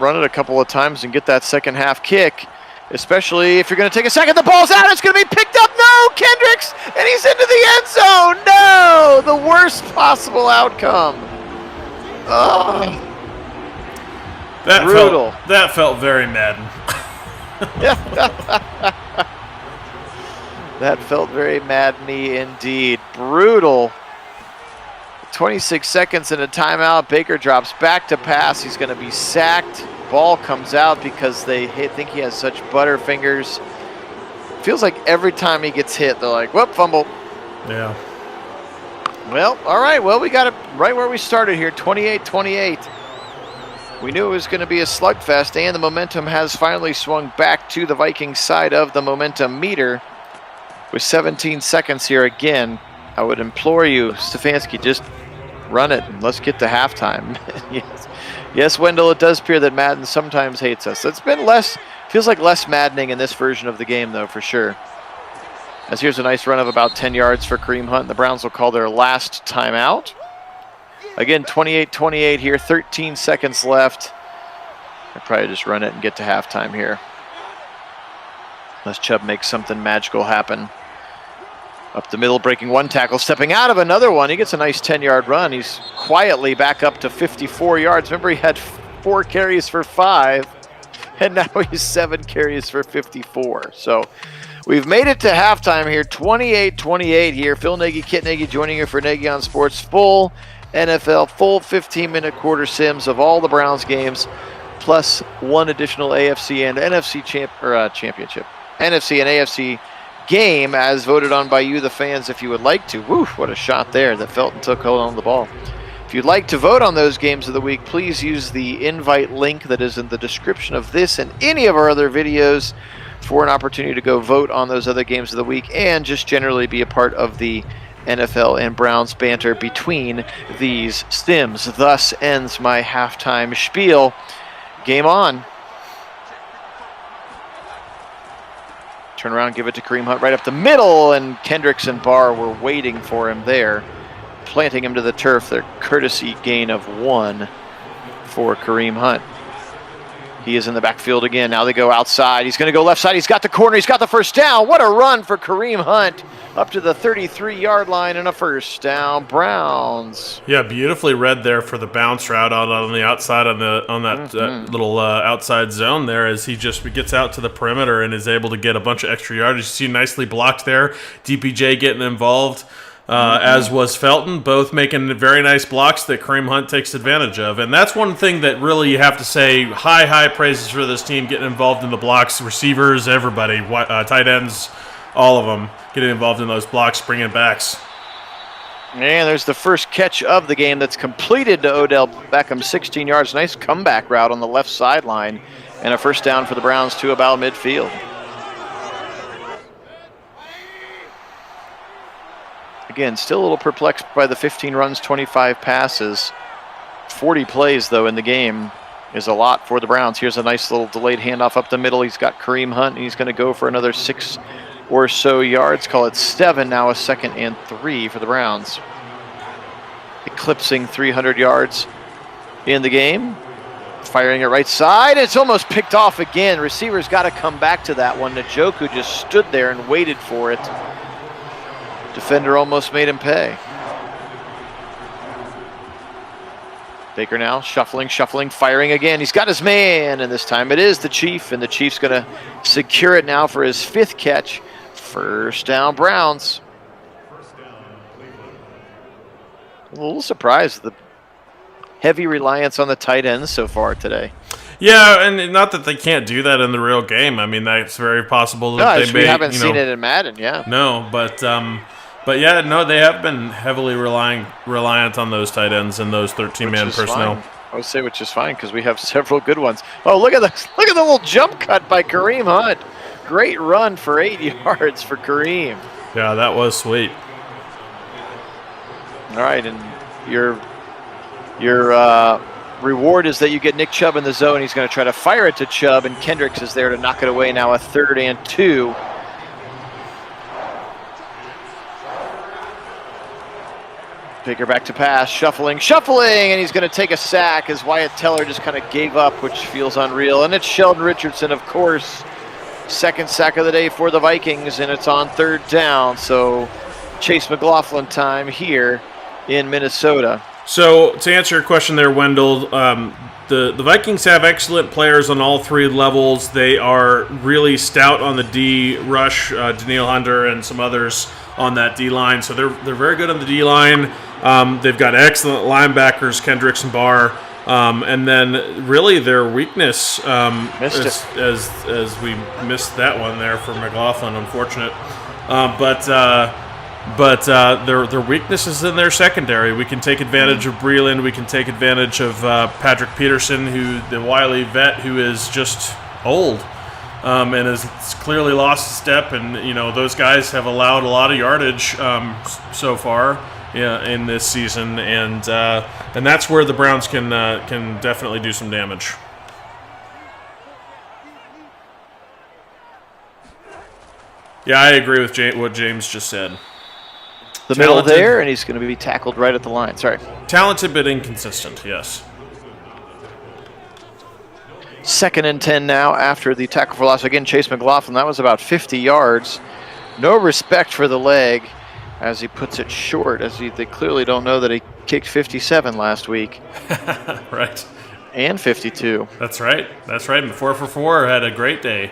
run it a couple of times and get that second half kick, especially if you're going to take a second. The ball's out. It's going to be picked up. No, Kendricks, and he's into the end zone. No, the worst possible outcome. Oh, brutal. That felt very Madden. That felt very Madden-y indeed. Brutal. 26 seconds and a timeout. Baker drops back to pass. He's going to be sacked. Ball comes out because they think he has such butter fingers. Feels like every time he gets hit, they're like, whoop, fumble. Yeah. Well, all right. Well, we got it right where we started here, 28-28. We knew it was going to be a slugfest, and the momentum has finally swung back to the Vikings side of the momentum meter. With 17 seconds here again, I would implore you, Stefanski, just run it and let's get to halftime. Yes, Wendell, it does appear that Madden sometimes hates us. It's been feels like less maddening in this version of the game, though, for sure. As here's a nice run of about 10 yards for Kareem Hunt. The Browns will call their last timeout. Again, 28-28 here, 13 seconds left. I'd probably just run it and get to halftime here. Unless Chubb makes something magical happen. Up the middle, breaking one tackle, stepping out of another one. He gets a nice 10-yard run. He's quietly back up to 54 yards. Remember, he had 4 carries for 5, and now he's 7 carries for 54. So we've made it to halftime here, 28-28 here. Phil Nagy, Kit Nagy joining you for Nagy on Sports. Full NFL, full 15-minute quarter sims of all the Browns games, plus one additional AFC and NFC championship. NFC and AFC game as voted on by you, the fans, if you would like to. Woo, what a shot there that Felton took hold on the ball. If you'd like to vote on those games of the week, please use the invite link that is in the description of this and any of our other videos. for an opportunity to go vote on those other games of the week and just generally be a part of the NFL and Browns banter between these stims. Thus ends my halftime spiel. Game on. Turn around, give it to Kareem Hunt right up the middle, and Kendricks and Barr were waiting for him there, planting him to the turf. Their courtesy gain of 1 for Kareem Hunt. He is in the backfield again. Now they go outside. He's going to go left side. He's got the corner. He's got the first down. What a run for Kareem Hunt up to the 33-yard line and a first down. Browns. Yeah, beautifully read there for the bounce route out on the outside on that little outside zone there as he just gets out to the perimeter and is able to get a bunch of extra yardage. You see nicely blocked there. DPJ getting involved. As was Felton, both making very nice blocks that Kareem Hunt takes advantage of. And that's one thing that really you have to say, high praises for this team getting involved in the blocks, receivers, everybody, tight ends, all of them getting involved in those blocks, bringing backs. And there's the first catch of the game that's completed to Odell Beckham, 16 yards. Nice comeback route on the left sideline. And a first down for the Browns to about midfield. Again, still a little perplexed by the 15 runs, 25 passes. 40 plays, though, in the game is a lot for the Browns. Here's a nice little delayed handoff up the middle. He's got Kareem Hunt, and he's going to go for another 6 or so yards. Call it 7, now a 2nd and 3 for the Browns. Eclipsing 300 yards in the game. Firing it right side. It's almost picked off again. Receivers got to come back to that one. Njoku just stood there and waited for it. Defender almost made him pay. Baker now shuffling, firing again. He's got his man, and this time it is the Chief, and the Chief's going to secure it now for his 5th catch. First down, Browns. A little surprised the heavy reliance on the tight ends so far today. Yeah, and not that they can't do that in the real game. I mean, that's very possible that we haven't seen it in Madden, yeah. No, but yeah, no, they have been heavily reliant on those tight ends and those 13-man personnel. Fine. I would say which is fine because we have several good ones. Oh, look at the little jump cut by Kareem Hunt. Great run for 8 yards for Kareem. Yeah, that was sweet. All right, and your reward is that you get Nick Chubb in the zone. He's going to try to fire it to Chubb, and Kendricks is there to knock it away. Now a 3rd and 2. Baker back to pass, shuffling, and he's going to take a sack as Wyatt Teller just kind of gave up, which feels unreal. And it's Sheldon Richardson, of course. 2nd sack of the day for the Vikings, and it's on 3rd down. So Chase McLaughlin time here in Minnesota. So to answer your question there, Wendell, the Vikings have excellent players on all 3 levels. They are really stout on the D rush, Daniil Hunter and some others on that D line. So they're very good on the D line. They've got excellent linebackers, Kendricks and Barr. And then really their weakness, as we missed that one there for McLaughlin, unfortunate. But their weakness is in their secondary. We can take advantage of Breeland. We can take advantage of Patrick Peterson, the wily vet who is just old and has clearly lost a step. And those guys have allowed a lot of yardage so far in this season, and that's where the Browns can definitely do some damage. Yeah, I agree with what James just said. The middle there, and he's going to be tackled right at the line. Sorry. Talented but inconsistent, yes. 2nd and 10 now after the tackle for loss. Again, Chase McLaughlin, that was about 50 yards. No respect for the leg as he puts it short, as they clearly don't know that he kicked 57 last week. Right. And 52. That's right. And 4 for 4 had a great day.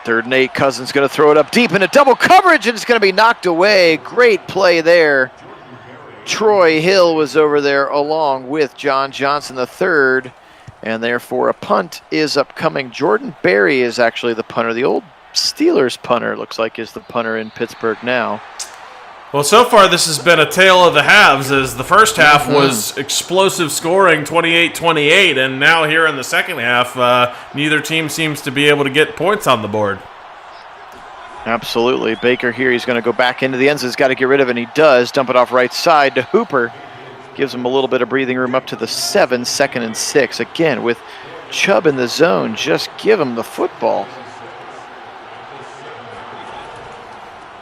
3rd and 8, Cousins going to throw it up deep into double coverage, and it's going to be knocked away. Great play there. Troy Hill was over there along with John Johnson III, and therefore a punt is upcoming. Jordan Berry is actually the punter. The old Steelers punter, looks like, is the punter in Pittsburgh now. Well, so far this has been a tale of the halves, as the first half was explosive scoring, 28-28, and now here in the second half, neither team seems to be able to get points on the board. Absolutely. Baker here, he's going to go back into the end zone. He's got to get rid of it, and he does. Dump it off right side to Hooper. Gives him a little bit of breathing room up to the 7, 2nd and 6. Again, with Chubb in the zone, just give him the football.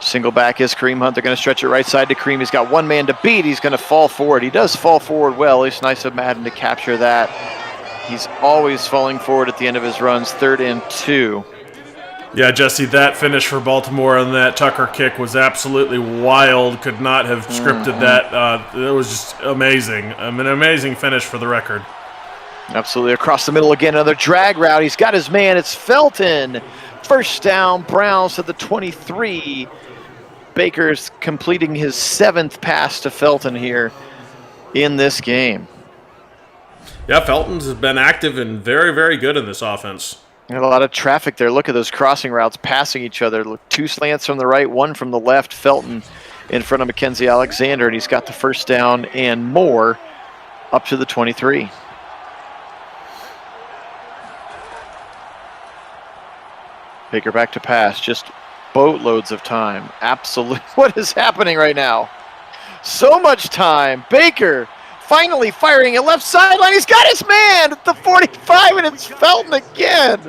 Single back is Kareem Hunt. They're going to stretch it right side to Kareem. He's got one man to beat. He's going to fall forward. He does fall forward well. It's nice of Madden to capture that. He's always falling forward at the end of his runs. 3rd and 2. Yeah, Jesse, that finish for Baltimore on that Tucker kick was absolutely wild. Could not have scripted that. It was just amazing. An amazing finish for the record. Absolutely. Across the middle again, another drag route. He's got his man. It's Felton. First down, Browns at the 23. Baker's completing his 7th pass to Felton here in this game. Yeah, Felton's has been active and very, very good in this offense. A lot of traffic there. Look at those crossing routes passing each other. Look, 2 slants from the right, 1 from the left. Felton in front of Mackenzie Alexander, and he's got the first down and more up to the 23. Baker back to pass, just boatloads of time. Absolutely. What is happening right now? So much time. Baker finally firing a left sideline. He's got his man at the 45, and it's Felton again.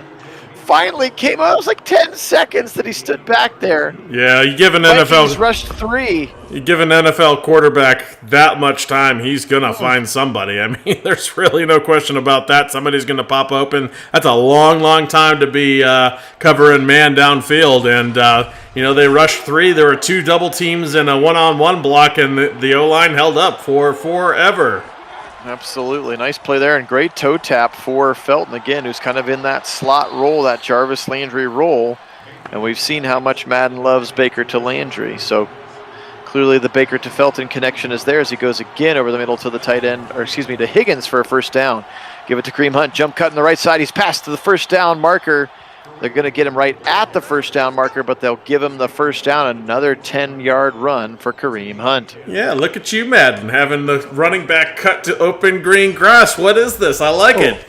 Finally came out. It was like 10 seconds that he stood back there. Yeah, you give an Vikings rushed 3. You give an NFL quarterback that much time, he's going to find somebody. I mean, there's really no question about that. Somebody's going to pop open. That's a long, long time to be covering man downfield. And, they rushed 3. There were 2 double teams and a one-on-one block, and the O-line held up for forever. Absolutely. Nice play there, and great toe tap for Felton again, who's kind of in that slot role, that Jarvis Landry role. And we've seen how much Madden loves Baker to Landry. So clearly the Baker to Felton connection is there as he goes again over the middle to the tight end, to Higgins for a first down. Give it to Kareem Hunt. Jump cut on the right side. He's passed to the first down marker. They're going to get him right at the first down marker, but they'll give him the first down. Another 10-yard run for Kareem Hunt. Yeah, look at you, Madden, having the running back cut to open green grass. What is this? I like it. It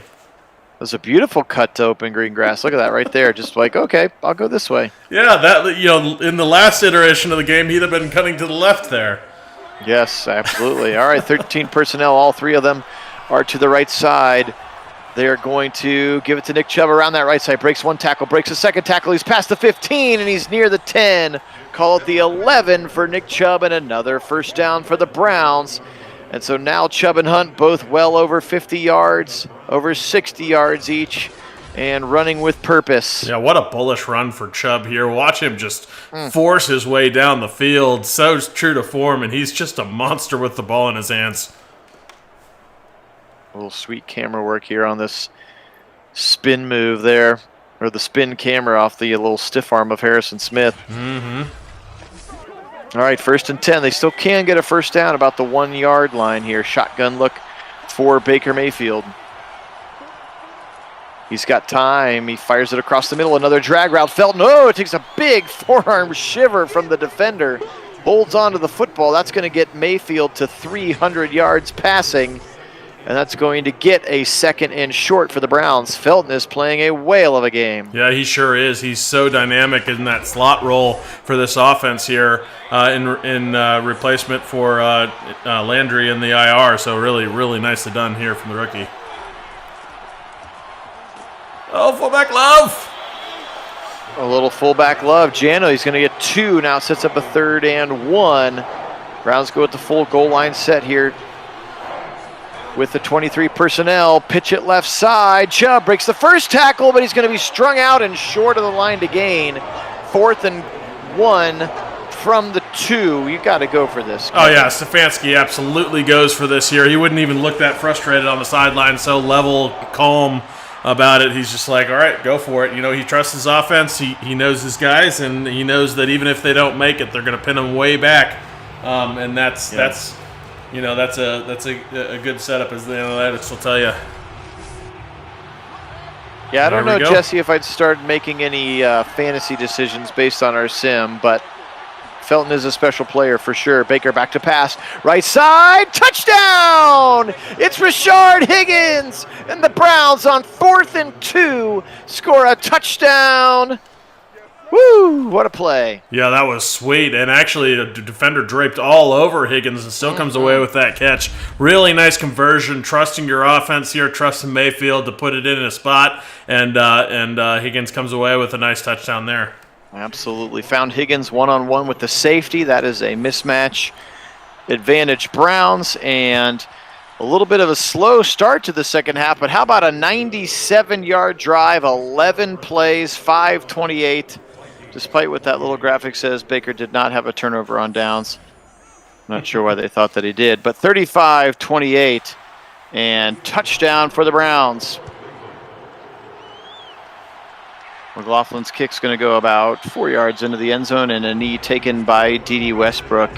was a beautiful cut to open green grass. Look at that right there. Just like, okay, I'll go this way. Yeah, that in the last iteration of the game, he'd have been cutting to the left there. Yes, absolutely. All right, 13 personnel. All 3 of them are to the right side. They're going to give it to Nick Chubb around that right side. Breaks 1 tackle, breaks a 2nd tackle. He's past the 15, and he's near the 10. Call it the 11 for Nick Chubb, and another first down for the Browns. And so now Chubb and Hunt both well over 50 yards, over 60 yards each, and running with purpose. Yeah, what a bullish run for Chubb here. Watch him just force his way down the field. So true to form, and he's just a monster with the ball in his hands. A little sweet camera work here on this spin move there, or the spin camera off the little stiff arm of Harrison Smith. All right, 1st and 10. They still can get a first down about the 1-yard line here. Shotgun look for Baker Mayfield. He's got time. He fires it across the middle. Another drag route. Felton, it takes a big forearm shiver from the defender. Holds on to the football. That's going to get Mayfield to 300 yards passing. And that's going to get a 2nd and short for the Browns. Felton is playing a whale of a game. Yeah, he sure is. He's so dynamic in that slot role for this offense here in replacement for Landry in the IR. So really, really nicely done here from the rookie. Oh, fullback love. A little fullback love. Jano, he's going to get 2. Now sets up a 3rd and 1. Browns go with the full goal line set here. With the 23 personnel, pitch it left side. Chubb breaks the first tackle, but he's going to be strung out and short of the line to gain. 4th and 1 from the 2. You got to go for this. Oh, yeah, Stefanski absolutely goes for this here. He wouldn't even look that frustrated on the sideline, so level, calm about it. He's just like, all right, go for it. He trusts his offense. He knows his guys, and he knows that even if they don't make it, they're going to pin him way back. And that's a good setup, as the analytics will tell you. Yeah, I don't know, Jesse, if I'd start making any fantasy decisions based on our sim, but Felton is a special player for sure. Baker back to pass. Right side. Touchdown! It's Rashard Higgins. And the Browns on 4th and 2 score a touchdown. Woo! What a play. Yeah, that was sweet. And actually, the defender draped all over Higgins and still comes away with that catch. Really nice conversion, trusting your offense here, trusting Mayfield to put it in a spot. And Higgins comes away with a nice touchdown there. Absolutely. Found Higgins one-on-one with the safety. That is a mismatch advantage Browns. And a little bit of a slow start to the second half. But how about a 97-yard drive, 11 plays, 5:28. Despite what that little graphic says, Baker did not have a turnover on downs. Not sure why they thought that he did. But 35-28 and touchdown for the Browns. McLaughlin's kick's going to go about 4 yards into the end zone and a knee taken by D.D. Westbrook,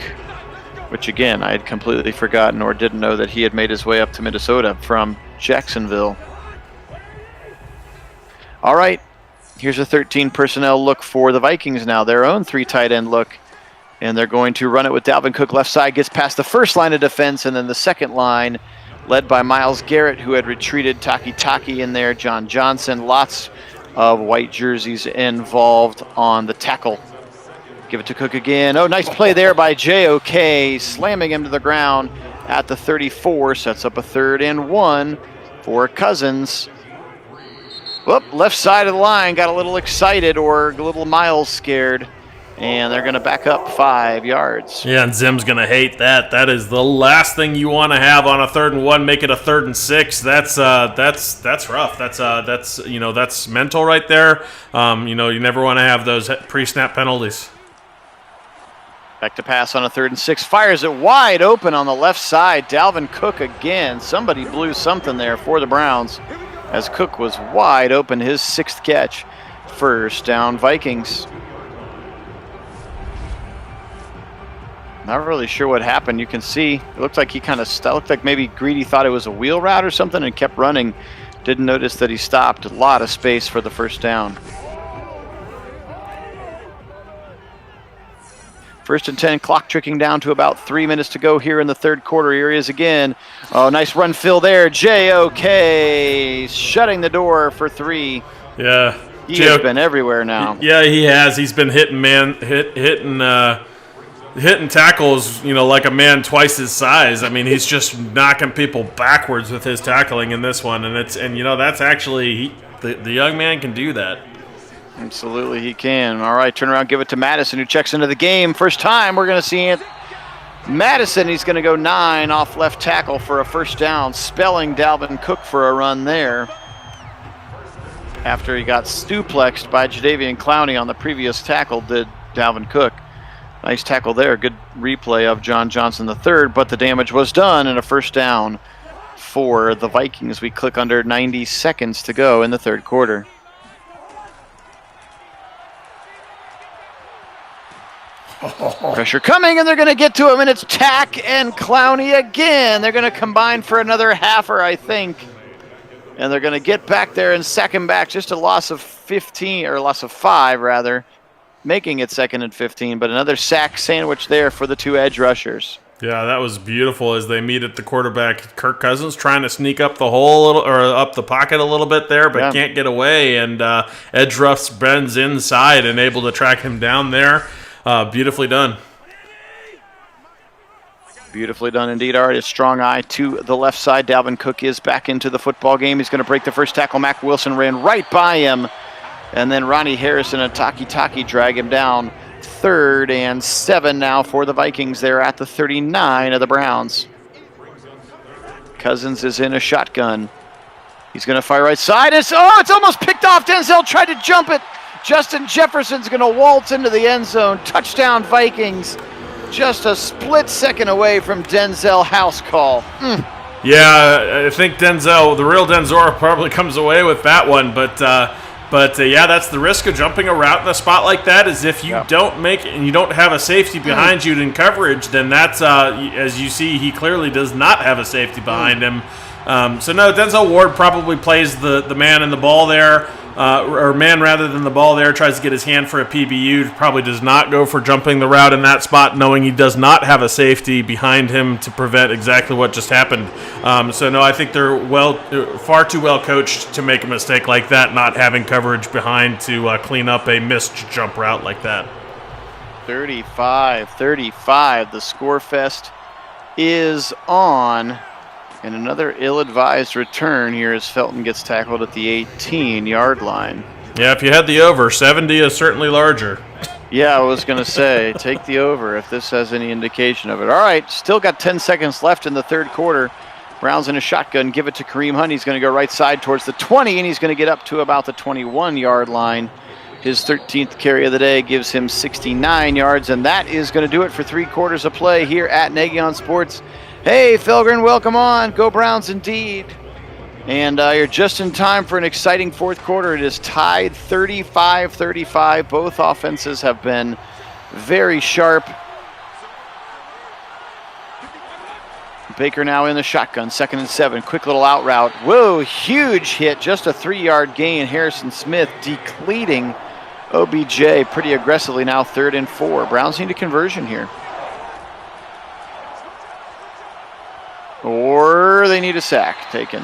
which again, I had completely forgotten or didn't know that he had made his way up to Minnesota from Jacksonville. All right. Here's a 13 personnel look for the Vikings now. Their own 3 tight end look. And they're going to run it with Dalvin Cook left side. Gets past the first line of defense. And then the second line led by Myles Garrett, who had retreated. Taki in there. John Johnson. Lots of white jerseys involved on the tackle. Give it to Cook again. Oh, nice play there by J.O.K. Slamming him to the ground at the 34. Sets up a 3rd and 1 for Cousins. Whoop, left side of the line, got a little excited or a little Miles scared, and they're going to back up 5 yards. Yeah, and Zim's going to hate that. That is the last thing you want to have on a 3rd and 1. Make it a 3rd and 6. That's rough. That's mental right there. You never want to have those pre-snap penalties. Back to pass on a 3rd and 6. Fires it wide open on the left side. Dalvin Cook again. Somebody blew something there for the Browns, as Cook was wide open, his 6th catch. First down, Vikings. Not really sure what happened. You can see it looked like he kind of looked like maybe Greedy thought it was a wheel route or something and kept running. Didn't notice that he stopped. A lot of space for the first down. 1st and 10, clock ticking down to about 3 minutes to go here in the 3rd quarter. Here he is again. Oh, nice run, Phil there. J.O.K. shutting the door for 3. Yeah. He has been everywhere now. Yeah, he has. He's been hitting tackles, like a man twice his size. I mean, he's just knocking people backwards with his tackling in this one. And that's actually, the young man can do that. Absolutely, he can. All right, turn around, give it to Madison, who checks into the game. First time we're going to see it. Madison, he's going to go 9 off left tackle for a first down, spelling Dalvin Cook for a run there after he got stuplexed by Jadeveon Clowney on the previous tackle, did Dalvin Cook. Nice tackle there. Good replay of John Johnson III, but the damage was done and a first down for the Vikings. We click under 90 seconds to go in the 3rd quarter. Pressure coming, and they're going to get to him, and it's Tack and Clowney again. They're going to combine for another halfer, I think. And they're going to get back there and sack him back. Just a loss of 5, rather. Making it 2nd and 15, but another sack sandwich there for the 2 edge rushers. Yeah, that was beautiful as they meet at the quarterback. Kirk Cousins trying to sneak up the hole or up the pocket a little bit there, but can't get away. And edge rush bends inside and able to track him down there. Beautifully done. Beautifully done indeed. All right, a strong eye to the left side. Dalvin Cook is back into the football game. He's going to break the first tackle. Mack Wilson ran right by him. And then Ronnie Harrison and Taki drag him down. 3rd and 7 now for the Vikings. They're at the 39 of the Browns. Cousins is in a shotgun. He's going to fire right side. It's almost picked off. Denzel tried to jump it. Justin Jefferson's going to waltz into the end zone. Touchdown Vikings. Just a split second away from Denzel house call. Yeah, I think the real Denzel probably comes away with that one, but yeah, that's the risk of jumping a route in a spot like that. Is if you don't make it and you don't have a safety behind you in coverage, then that's as you see, he clearly does not have a safety behind him. So no, Denzel Ward probably plays the man and the ball there, or man rather than the ball there, tries to get his hand for a PBU, probably does not go for jumping the route in that spot, knowing he does not have a safety behind him to prevent exactly what just happened. So no, I think they're far too well coached to make a mistake like that, not having coverage behind to clean up a missed jump route like that. 35-35, the score fest is on. And another ill-advised return here as Felton gets tackled at the 18-yard line. Yeah, if you had the over, 70 is certainly larger. Yeah, I was going to say, take the over if this has any indication of it. All right, still got 10 seconds left in the third quarter. Browns in a shotgun, give it to Kareem Hunt. He's going to go right side towards the 20, and he's going to get up to about the 21-yard line. His 13th carry of the day gives him 69 yards, and that is going to do it for 3 quarters of play here at Nagy Sports. Hey, Felgren, welcome on. Go Browns indeed. And you're just in time for an exciting fourth quarter. It is tied 35-35. Both offenses have been very sharp. Baker now in the shotgun, 2nd and 7. Quick little out route. Whoa, huge hit. Just a 3-yard gain. Harrison Smith decleating OBJ pretty aggressively now, 3rd and 4. Browns need a conversion here. Or they need a sack taken.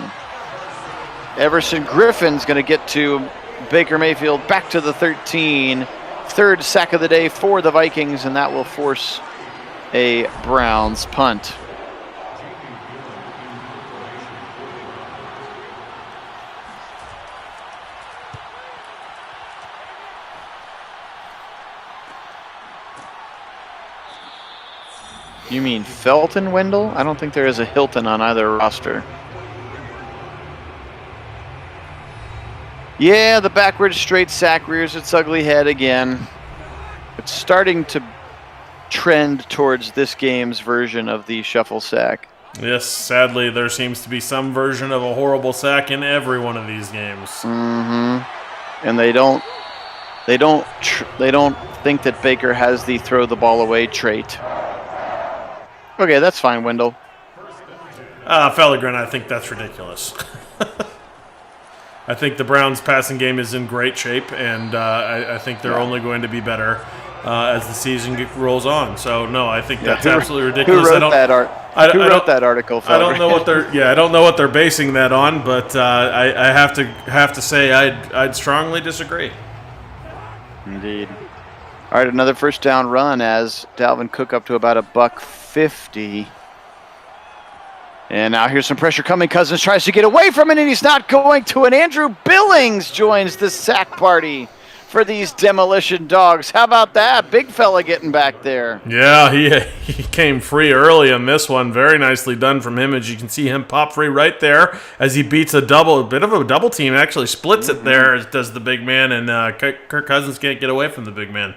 Everson Griffin's going to get to Baker Mayfield back to the 13. 3rd sack of the day for the Vikings, and that will force a Browns punt. You mean Felton Wendell? I don't think there is a Hilton on either roster. Yeah, the backwards straight sack rears its ugly head again. It's starting to trend towards this game's version of the shuffle sack. Yes, sadly, there seems to be some version of a horrible sack in every one of these games. Mm-hmm. And they don't think that Baker has the throw the ball away trait. Okay, that's fine, Wendell. Felgren, I think that's ridiculous. I think the Browns' passing game is in great shape, and I think they're only going to be better as the season rolls on. So, no, I think that's absolutely ridiculous. Who wrote that article? Felgren? I don't know what I don't know what they're basing that on, but I have to say I'd strongly disagree. Indeed. All right, another first down run as Dalvin Cook up to about $150. And now here's some pressure coming. Cousins tries to get away from it, and he's not going to. And Andrew Billings joins the sack party for these demolition dogs. How about that? Big fella getting back there. Yeah, he came free early on this one. Very nicely done from him. As you can see him pop free right there as he beats a bit of a double team. Actually splits it there, as does the big man. And Kirk Cousins can't get away from the big man.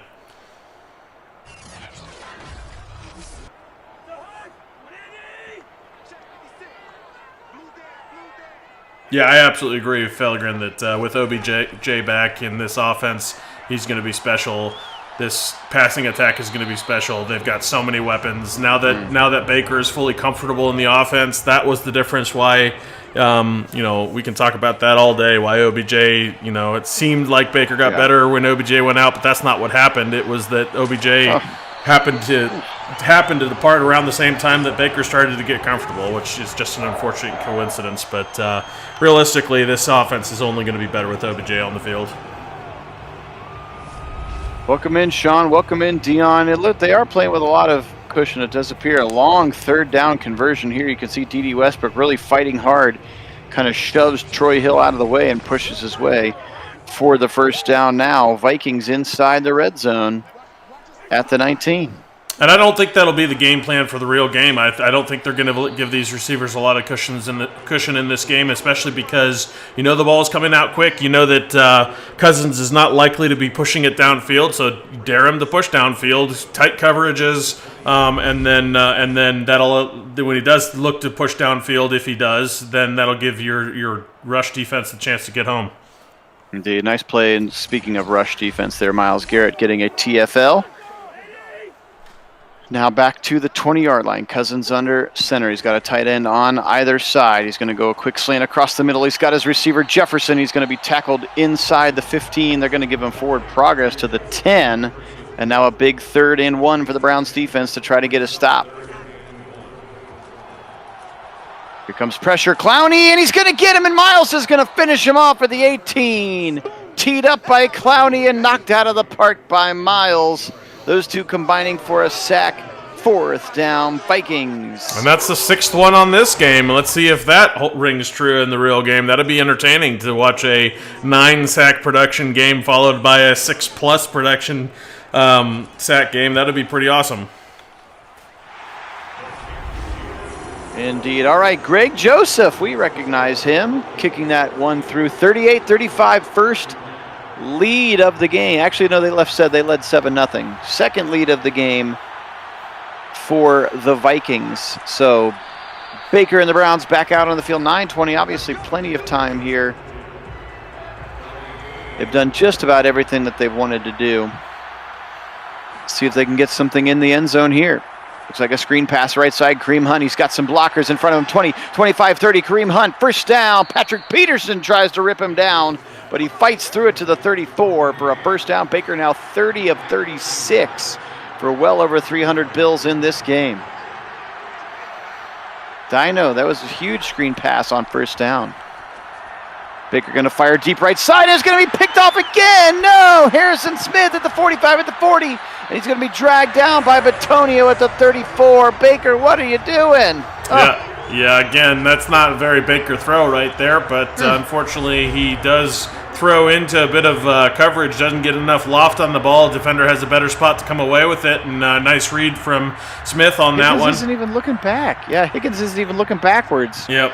Yeah, I absolutely agree with Felgren that with OBJ back in this offense, he's going to be special. This passing attack is going to be special. They've got so many weapons. Now that Baker is fully comfortable in the offense, that was the difference why, we can talk about that all day, why OBJ, it seemed like Baker got better when OBJ went out, but that's not what happened. It was that OBJ happened to depart around the same time that Baker started to get comfortable, which is just an unfortunate coincidence. But realistically, this offense is only going to be better with OBJ on the field. Welcome in, Sean. Welcome in, Dion. They are playing with a lot of cushion. It does appear a long third down conversion here. You can see D.D. Westbrook really fighting hard, kind of shoves Troy Hill out of the way and pushes his way for the first down now. Vikings inside the red zone at the 19. And I don't think that'll be the game plan for the real game. I don't think they're going to give these receivers a lot of cushion in this game, especially because the ball is coming out quick. You know that Cousins is not likely to be pushing it downfield, so dare him to push downfield, tight coverages, and then that'll when he does look to push downfield, if he does, then that'll give your rush defense a chance to get home. Indeed, nice play. And speaking of rush defense, there, Myles Garrett getting a TFL. Now back to the 20-yard line. Cousins under center. He's got a tight end on either side. He's going to go a quick slant across the middle. He's got his receiver Jefferson. He's going to be tackled inside the 15. They're going to give him forward progress to the 10. And now a big 3rd and 1 for the Browns defense to try to get a stop. Here comes pressure. Clowney, and he's going to get him, and Miles is going to finish him off at the 18. Teed up by Clowney and knocked out of the park by Miles. Those two combining for a sack. 4th down, Vikings. And that's the 6th one on this game. Let's see if that rings true in the real game. That'd be entertaining to watch a 9-sack production game followed by a 6+ production sack game. That'd be pretty awesome. Indeed. All right, Greg Joseph, we recognize him, kicking that one through 38-35, first lead of the game. Actually, no, they led 7-0. Second lead of the game for the Vikings. So Baker and the Browns back out on the field. 9:20, obviously plenty of time here. They've done just about everything that they've wanted to do. See if they can get something in the end zone here. Looks like a screen pass right side. Kareem Hunt, he's got some blockers in front of him. 20, 25, 30. Kareem Hunt, first down. Patrick Peterson tries to rip him down, but he fights through it to the 34 for a first down. Baker now 30 of 36 for well over 300 bills in this game. Dino, that was a huge screen pass on first down. Baker going to fire deep right side. It's going to be picked off again. No, Harrison Smith at the 45, at the 40. And he's going to be dragged down by Batonio at the 34. Baker, what are you doing? Yeah, again, that's not a very Baker throw right there, but unfortunately he does throw into a bit of coverage, doesn't get enough loft on the ball. Defender has a better spot to come away with it, and nice read from Smith on that one. Higgins isn't even looking back. Yeah, Higgins isn't even looking backwards. Yep.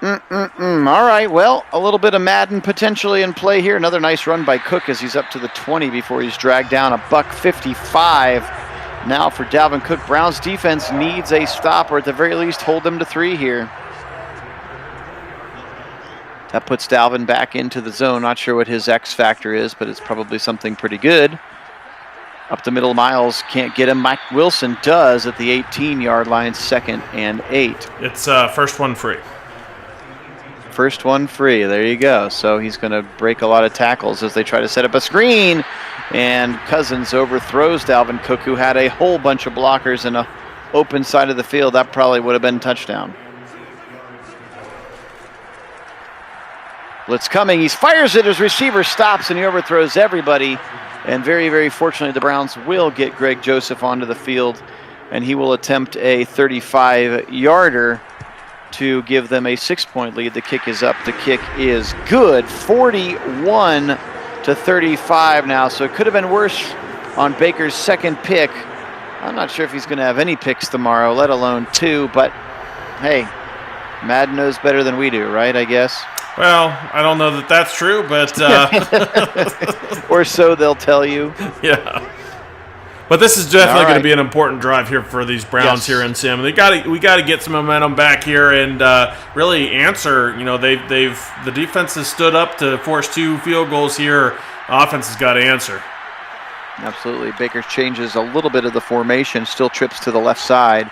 All right, well, a little bit of Madden potentially in play here. Another nice run by Cook as he's up to the 20 before he's dragged down. $155 now for Dalvin Cook. Browns defense needs a stop, or at the very least hold them to 3 here. That puts Dalvin back into the zone. Not sure what his X factor is, but it's probably something pretty good. Up the middle, Miles can't get him. Mike Wilson does at the 18-yard line, 2nd and 8. It's first one free. First one free. There you go. So he's going to break a lot of tackles as they try to set up a screen. And Cousins overthrows Dalvin Cook, who had a whole bunch of blockers in an open side of the field. That probably would have been a touchdown. Blitz coming. He fires it. His receiver stops, and he overthrows everybody. And very, very fortunately, the Browns will get Greg Joseph onto the field, and he will attempt a 35-yarder to give them a 6-point lead. The kick is up. The kick is good. 41-35 now. So it could have been worse on Baker's second pick. I'm not sure if he's going to have any picks tomorrow, let alone 2. But hey, Madden knows better than we do, right? I guess. Well, I don't know that that's true, but or so they'll tell you. Yeah. But this is definitely going to be an important drive here for these Browns here in Sim. We got to get some momentum back here and really answer. You know, the defense has stood up to force 2 field goals here. Offense has got to answer. Absolutely. Baker changes a little bit of the formation, still trips to the left side.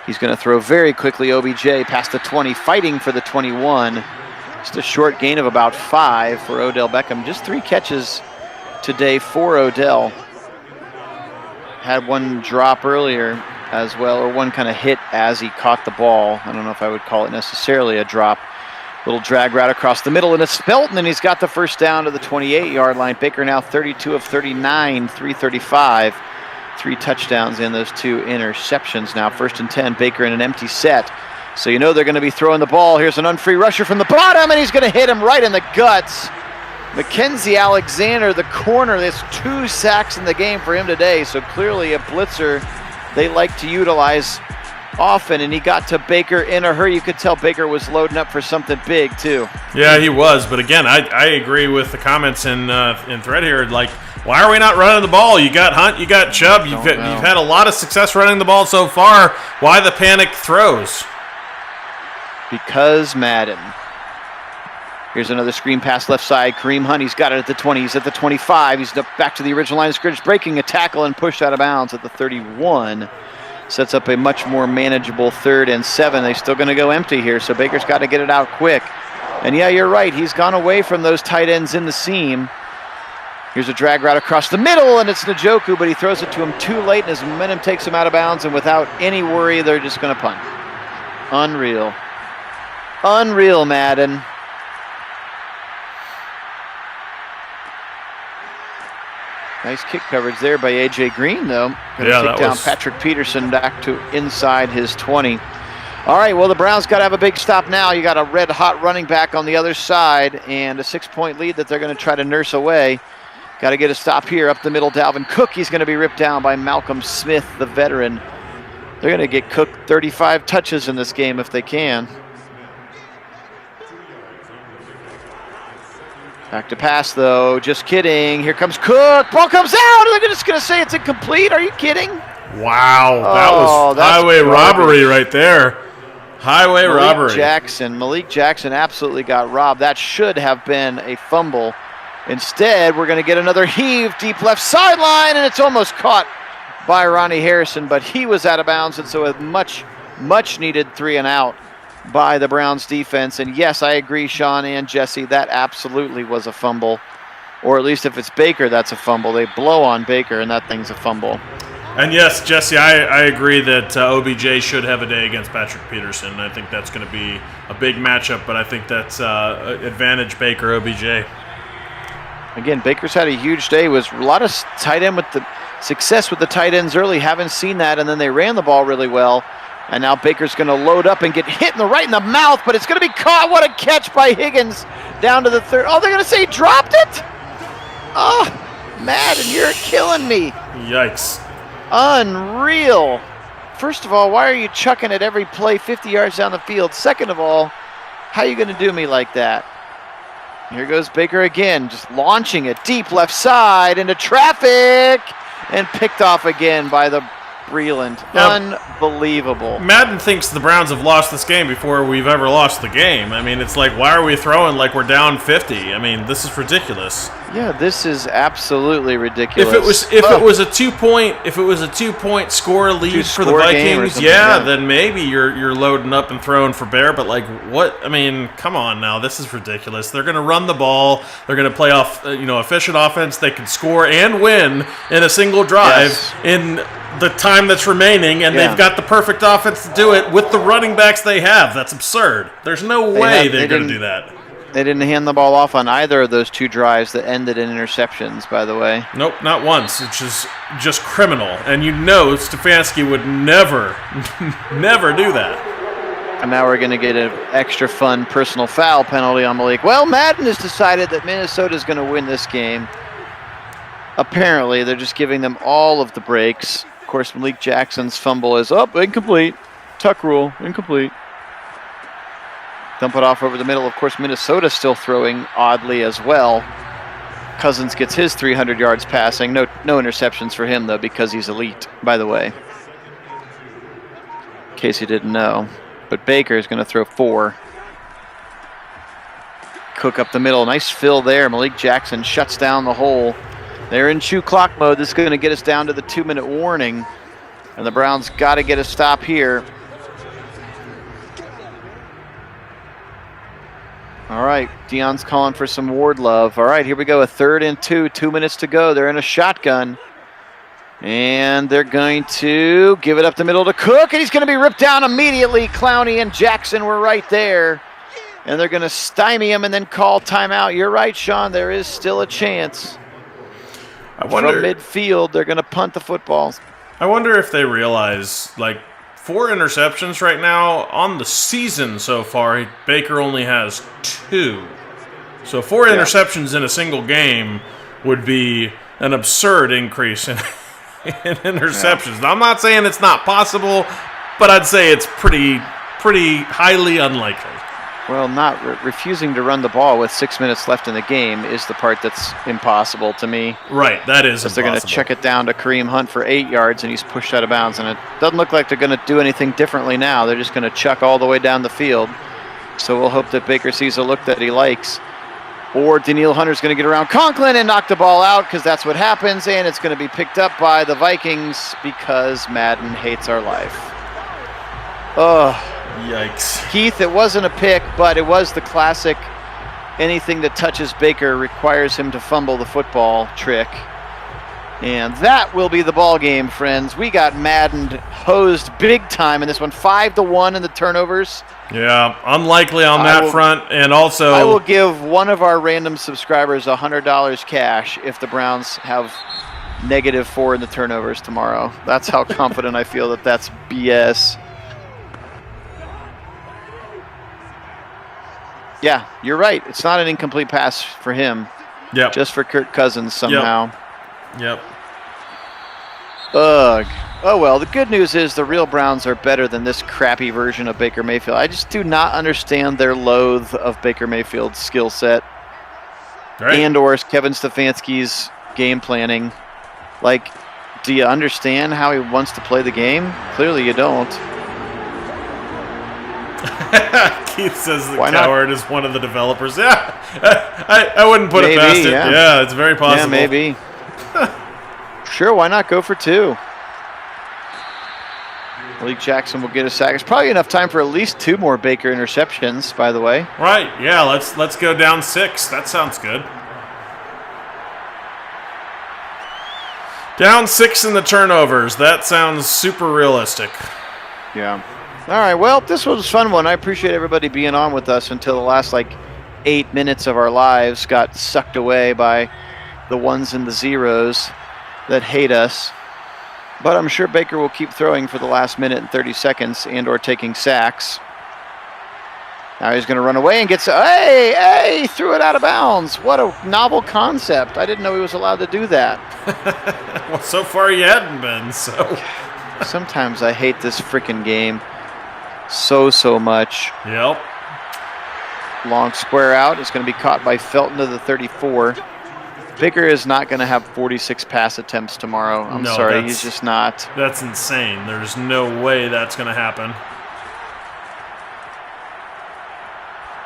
He's going to throw very quickly. OBJ past the 20, fighting for the 21. Just a short gain of about 5 for Odell Beckham. Just 3 catches today for Odell. Had one drop earlier as well, or one kind of hit as he caught the ball. I don't know if I would call it necessarily a drop. Little drag route across the middle, and it's Felton, and he's got the first down to the 28-yard line. Baker now 32 of 39, 335. 3 touchdowns and those 2 interceptions. Now 1st and 10, Baker in an empty set. So you know they're going to be throwing the ball. Here's an unfree rusher from the bottom, and he's going to hit him right in the guts. Mackenzie Alexander, the corner. There's 2 sacks in the game for him today, so clearly a blitzer they like to utilize often, and he got to Baker in a hurry. You could tell Baker was loading up for something big, too. Yeah, he was, but again, I agree with the comments in thread here. Like, why are we not running the ball? You got Hunt, you got Chubb. You've had a lot of success running the ball so far. Why the panic throws? Because Madden. Here's another screen pass left side. Kareem Hunt, he's got it at the 20. He's at the 25. He's back to the original line of scrimmage, breaking a tackle and pushed out of bounds at the 31. Sets up a much more manageable 3rd and 7. They're still going to go empty here, so Baker's got to get it out quick. And yeah, you're right. He's gone away from those tight ends in the seam. Here's a drag route across the middle, and it's Njoku, but he throws it to him too late, and his momentum takes him out of bounds, and without any worry, they're just going to punt. Unreal. Unreal, Madden. Nice kick coverage there by A.J. Green, though. Going to take down Patrick Peterson back to inside his 20. All right, well, the Browns got to have a big stop now. You got a red-hot running back on the other side and a 6-point lead that they're going to try to nurse away. Got to get a stop here up the middle. Dalvin Cook, he's going to be ripped down by Malcolm Smith, the veteran. They're going to get Cook 35 touches in this game if they can. Back to pass, though. Just kidding. Here comes Cook. Ball comes out. They're just going to say it's incomplete. Are you kidding? Wow. That was highway robbery right there. Highway robbery. Malik Jackson absolutely got robbed. That should have been a fumble. Instead, we're going to get another heave deep left sideline, and it's almost caught by Ronnie Harrison, but he was out of bounds, and so a much needed 3 and out by the Browns defense. And yes, I agree, Sean and Jesse, that absolutely was a fumble. Or at least if it's Baker, that's a fumble. They blow on Baker, and that thing's a fumble. And yes, Jesse, I agree that OBJ should have a day against Patrick Peterson. I think that's going to be a big matchup, but I think that's advantage Baker, OBJ. Again, Baker's had a huge day. Was a lot of tight end with the success with the tight ends early. Haven't seen that, and then they ran the ball really well. And now Baker's going to load up and get hit right in the mouth, but it's going to be caught. What a catch by Higgins down to the 3rd. Oh, they're going to say he dropped it? Oh, Madden, you're killing me. Yikes. Unreal. First of all, why are you chucking it every play 50 yards down the field? Second of all, how are you going to do me like that? Here goes Baker again, just launching it deep left side into traffic and picked off again by the Breland. Unbelievable. Madden thinks the Browns have lost this game before we've ever lost the game. I mean, it's like, why are we throwing like we're down 50? I mean, this is ridiculous. Yeah, this is absolutely ridiculous. If it was a 2-point score lead for the Vikings, then maybe you're loading up and throwing for bear. But like, what? I mean, come on now, this is ridiculous. They're going to run the ball. They're going to play off, efficient offense. They can score and win in a single drive in the time that's remaining, and they've got the perfect offense to do it with the running backs they have. That's absurd. There's no way they're going to do that. They didn't hand the ball off on either of those 2 drives that ended in interceptions, by the way. Nope, not once. Which is just criminal. And Stefanski would never, never do that. And now we're going to get an extra fun personal foul penalty on Malik. Well, Madden has decided that Minnesota's going to win this game. Apparently, they're just giving them all of the breaks. Of course, Malik Jackson's fumble is incomplete. Tuck rule, incomplete. Dump it off over the middle. Of course, Minnesota's still throwing oddly as well. Cousins gets his 300 yards passing. No interceptions for him, though, because he's elite, by the way. In case you didn't know. But Baker is going to throw 4. Cook up the middle. Nice fill there. Malik Jackson shuts down the hole. They're in chew clock mode. This is going to get us down to the 2-minute warning. And the Browns got to get a stop here. All right, Deion's calling for some Ward love. All right, here we go, a 3rd and 2, 2 minutes to go. They're in a shotgun. And they're going to give it up the middle to Cook, and he's going to be ripped down immediately. Clowney and Jackson were right there. And they're going to stymie him and then call timeout. You're right, Sean, there is still a chance. From midfield, they're going to punt the football. I wonder if they realize, 4 interceptions right now on the season so far. Baker only has 2. So 4 interceptions in a single game would be an absurd increase in interceptions. Now, I'm not saying it's not possible, but I'd say it's pretty highly unlikely. Well, not refusing to run the ball with 6 minutes left in the game is the part that's impossible to me. Right, that is impossible. They're going to check it down to Kareem Hunt for 8 yards, and he's pushed out of bounds. And it doesn't look like they're going to do anything differently now. They're just going to chuck all the way down the field. So we'll hope that Baker sees a look that he likes. Or Daniil Hunter's going to get around Conklin and knock the ball out, because that's what happens, and it's going to be picked up by the Vikings because Madden hates our life. Oh, yikes. Keith, it wasn't a pick, but it was the classic anything that touches Baker requires him to fumble the football trick. And that will be the ball game, friends. We got Maddened, hosed big time in this one. 5-1 in the turnovers. Yeah, unlikely on that front. And also, I will give one of our random subscribers $100 cash if the Browns have -4 in the turnovers tomorrow. That's how confident I feel that that's BS. Yeah, you're right. It's not an incomplete pass for him. Yep. Just for Kirk Cousins somehow. Yep. Ugh. Oh well, the good news is the real Browns are better than this crappy version of Baker Mayfield. I just do not understand their loathe of Baker Mayfield's skill set. Right. And or Kevin Stefanski's game planning. Like, do you understand how he wants to play the game? Clearly you don't. Keith says the Coward is one of the developers. Yeah, I wouldn't put it past it. Yeah, it's very possible. Yeah, maybe. Sure, why not go for 2? Malik Jackson will get a sack. It's probably enough time for at least 2 more Baker interceptions, by the way. Right, yeah, let's go down 6. That sounds good. Down 6 in the turnovers. That sounds super realistic. Yeah. All right, well, this was a fun one. I appreciate everybody being on with us until the last, 8 minutes of our lives got sucked away by the ones and the zeros that hate us. But I'm sure Baker will keep throwing for the last minute and 30 seconds and or taking sacks. Now he's going to run away and gets, he threw it out of bounds. What a novel concept. I didn't know he was allowed to do that. Well, so far he hadn't been, so. Sometimes I hate this freaking game so much. Yep. Long square out. It's going to be caught by Felton to the 34. Baker is not going to have 46 pass attempts tomorrow. I'm sorry, he's just not. That's insane. There's no way that's going to happen.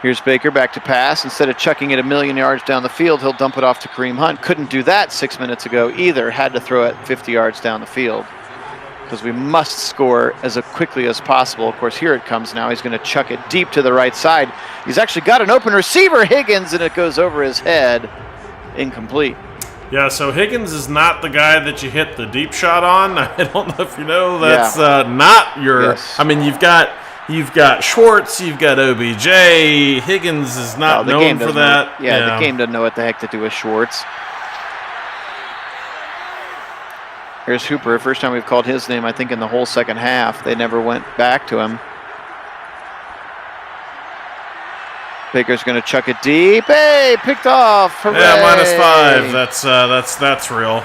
Here's Baker back to pass. Instead of chucking it 1,000,000 yards down the field, he'll dump it off to Kareem Hunt. Couldn't do that 6 minutes ago either. Had to throw it 50 yards down the field because we must score as quickly as possible. Of course, here it comes now. He's going to chuck it deep to the right side. He's actually got an open receiver, Higgins, and it goes over his head. Incomplete. Yeah, so Higgins is not the guy that you hit the deep shot on. I don't know if you know that's not your. Yes. I mean, you've got Schwartz, you've got OBJ. Higgins is not known for that. The game doesn't know what the heck to do with Schwartz. Here's Hooper. First time we've called his name, I think, in the whole second half. They never went back to him. Baker's going to chuck it deep. Hey, picked off. Hooray. Yeah, -5. That's real.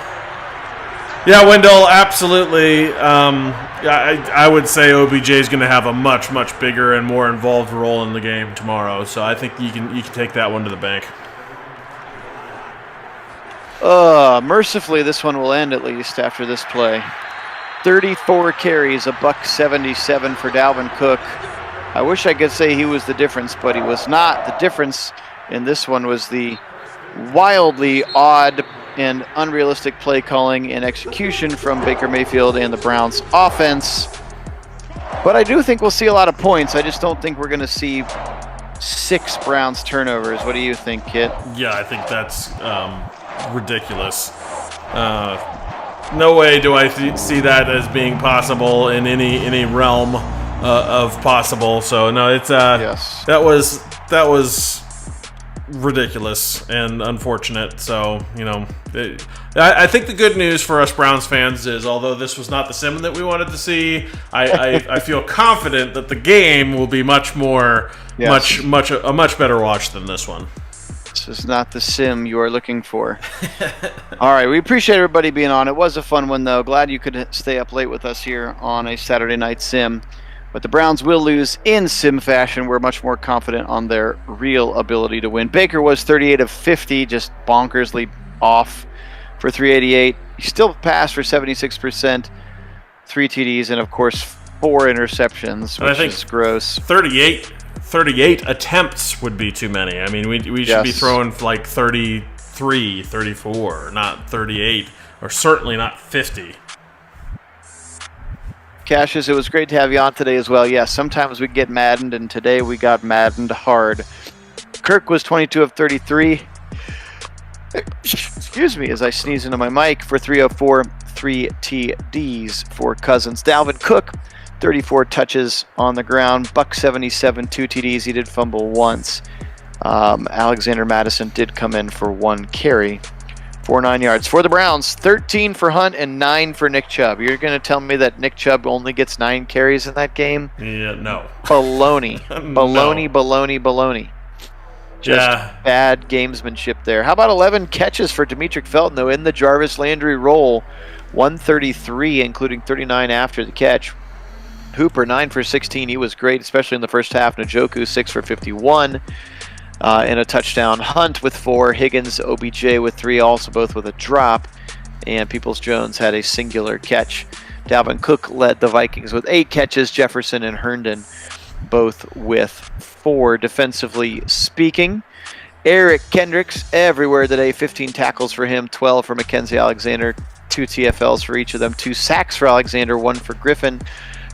Yeah, Wendell, absolutely. I would say OBJ is going to have a much bigger and more involved role in the game tomorrow. So I think you can take that one to the bank. Mercifully, this one will end at least after this play. 34 carries, $177 for Dalvin Cook. I wish I could say he was the difference, but he was not. The difference in this one was the wildly odd and unrealistic play calling and execution from Baker Mayfield and the Browns offense. But I do think we'll see a lot of points. I just don't think we're going to see 6 Browns turnovers. What do you think, Kit? Yeah, I think that's ridiculous. No way do I see that as being possible in any realm of possible. So no, it's yes. That was ridiculous and unfortunate. So I think the good news for us Browns fans is, although this was not the sim that we wanted to see, I feel confident that the game will be much better watch than this one. This is not the sim you are looking for. All right, we appreciate everybody being on. It was a fun one, though. Glad you could stay up late with us here on a Saturday night sim. But the Browns will lose in sim fashion. We're much more confident on their real ability to win. Baker was 38 of 50, just bonkersly off for 388. He still passed for 76%, 3 TDs, and of course 4 interceptions, which is gross. 38 38 attempts would be too many. I mean, we should be throwing like 33, 34, not 38, or certainly not 50. Cassius, it was great to have you on today as well. Yes, sometimes we get maddened, and today we got maddened hard. Kirk was 22 of 33. Excuse me as I sneeze into my mic for 304, 3 TDs for Cousins. Dalvin Cook, 34 touches on the ground, $177, 2 TDs. He did fumble once. Alexander Madison did come in for 1 carry for 9 yards. For the Browns, 13 for Hunt and 9 for Nick Chubb. You're going to tell me that Nick Chubb only gets 9 carries in that game? Yeah, no. Baloney. Baloney, No. baloney, baloney. Just bad gamesmanship there. How about 11 catches for Demetric Felton, though, in the Jarvis Landry role? 133, including 39 after the catch. Hooper, 9 for 16. He was great, especially in the first half. Njoku, 6 for 51. And a touchdown. Hunt with 4. Higgins, OBJ with 3, also both with a drop. And Peoples-Jones had a singular catch. Dalvin Cook led the Vikings with 8 catches. Jefferson and Herndon both with 4. Defensively speaking, Eric Kendricks everywhere today. 15 tackles for him, 12 for Mackenzie Alexander, 2 TFLs for each of them, 2 sacks for Alexander, 1 for Griffin,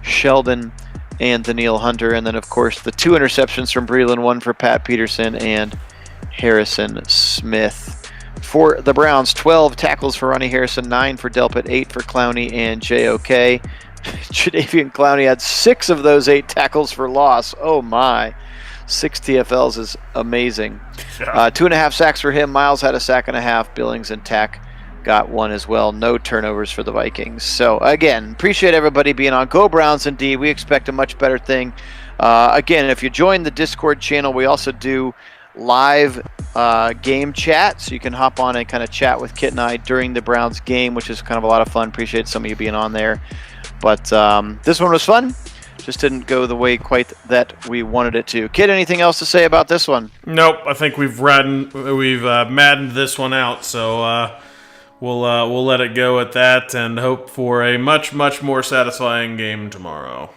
Sheldon, and Daniil Hunter. And then, of course, the 2 interceptions from Breeland, 1 for Pat Peterson and Harrison Smith. For the Browns, 12 tackles for Ronnie Harrison, 9 for Delpit, 8 for Clowney and JOK. Jadeveon Clowney had 6 of those 8 tackles for loss. Oh my. 6 TFLs is amazing. 2.5 sacks for him. Miles had a sack and a half. Billings and Tack got 1 as well. No turnovers for the Vikings. So again, appreciate everybody being on. Go Browns indeed. We expect a much better thing. Again, if you join the Discord channel, we also do live game chat, so you can hop on and kind of chat with Kit Nagy during the Browns game, which is kind of a lot of fun. Appreciate some of you being on there. But this one was fun. Just didn't go the way quite that we wanted it to. Kid, anything else to say about this one? Nope. I think we've maddened this one out. So we'll let it go at that and hope for a much more satisfying game tomorrow.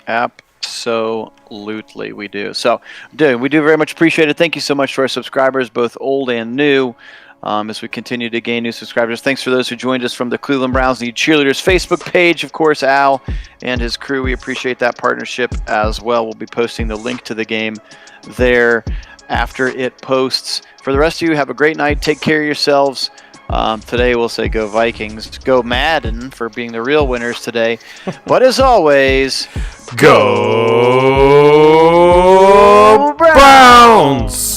Absolutely, we do. So, we do very much appreciate it. Thank you so much to our subscribers, both old and new. As we continue to gain new subscribers. Thanks for those who joined us from the Cleveland Browns Need Cheerleaders Facebook page. Of course, Al and his crew, we appreciate that partnership as well. We'll be posting the link to the game there after it posts. For the rest of you, have a great night. Take care of yourselves. Today we'll say go Vikings. Go Madden for being the real winners today. But as always, go Browns!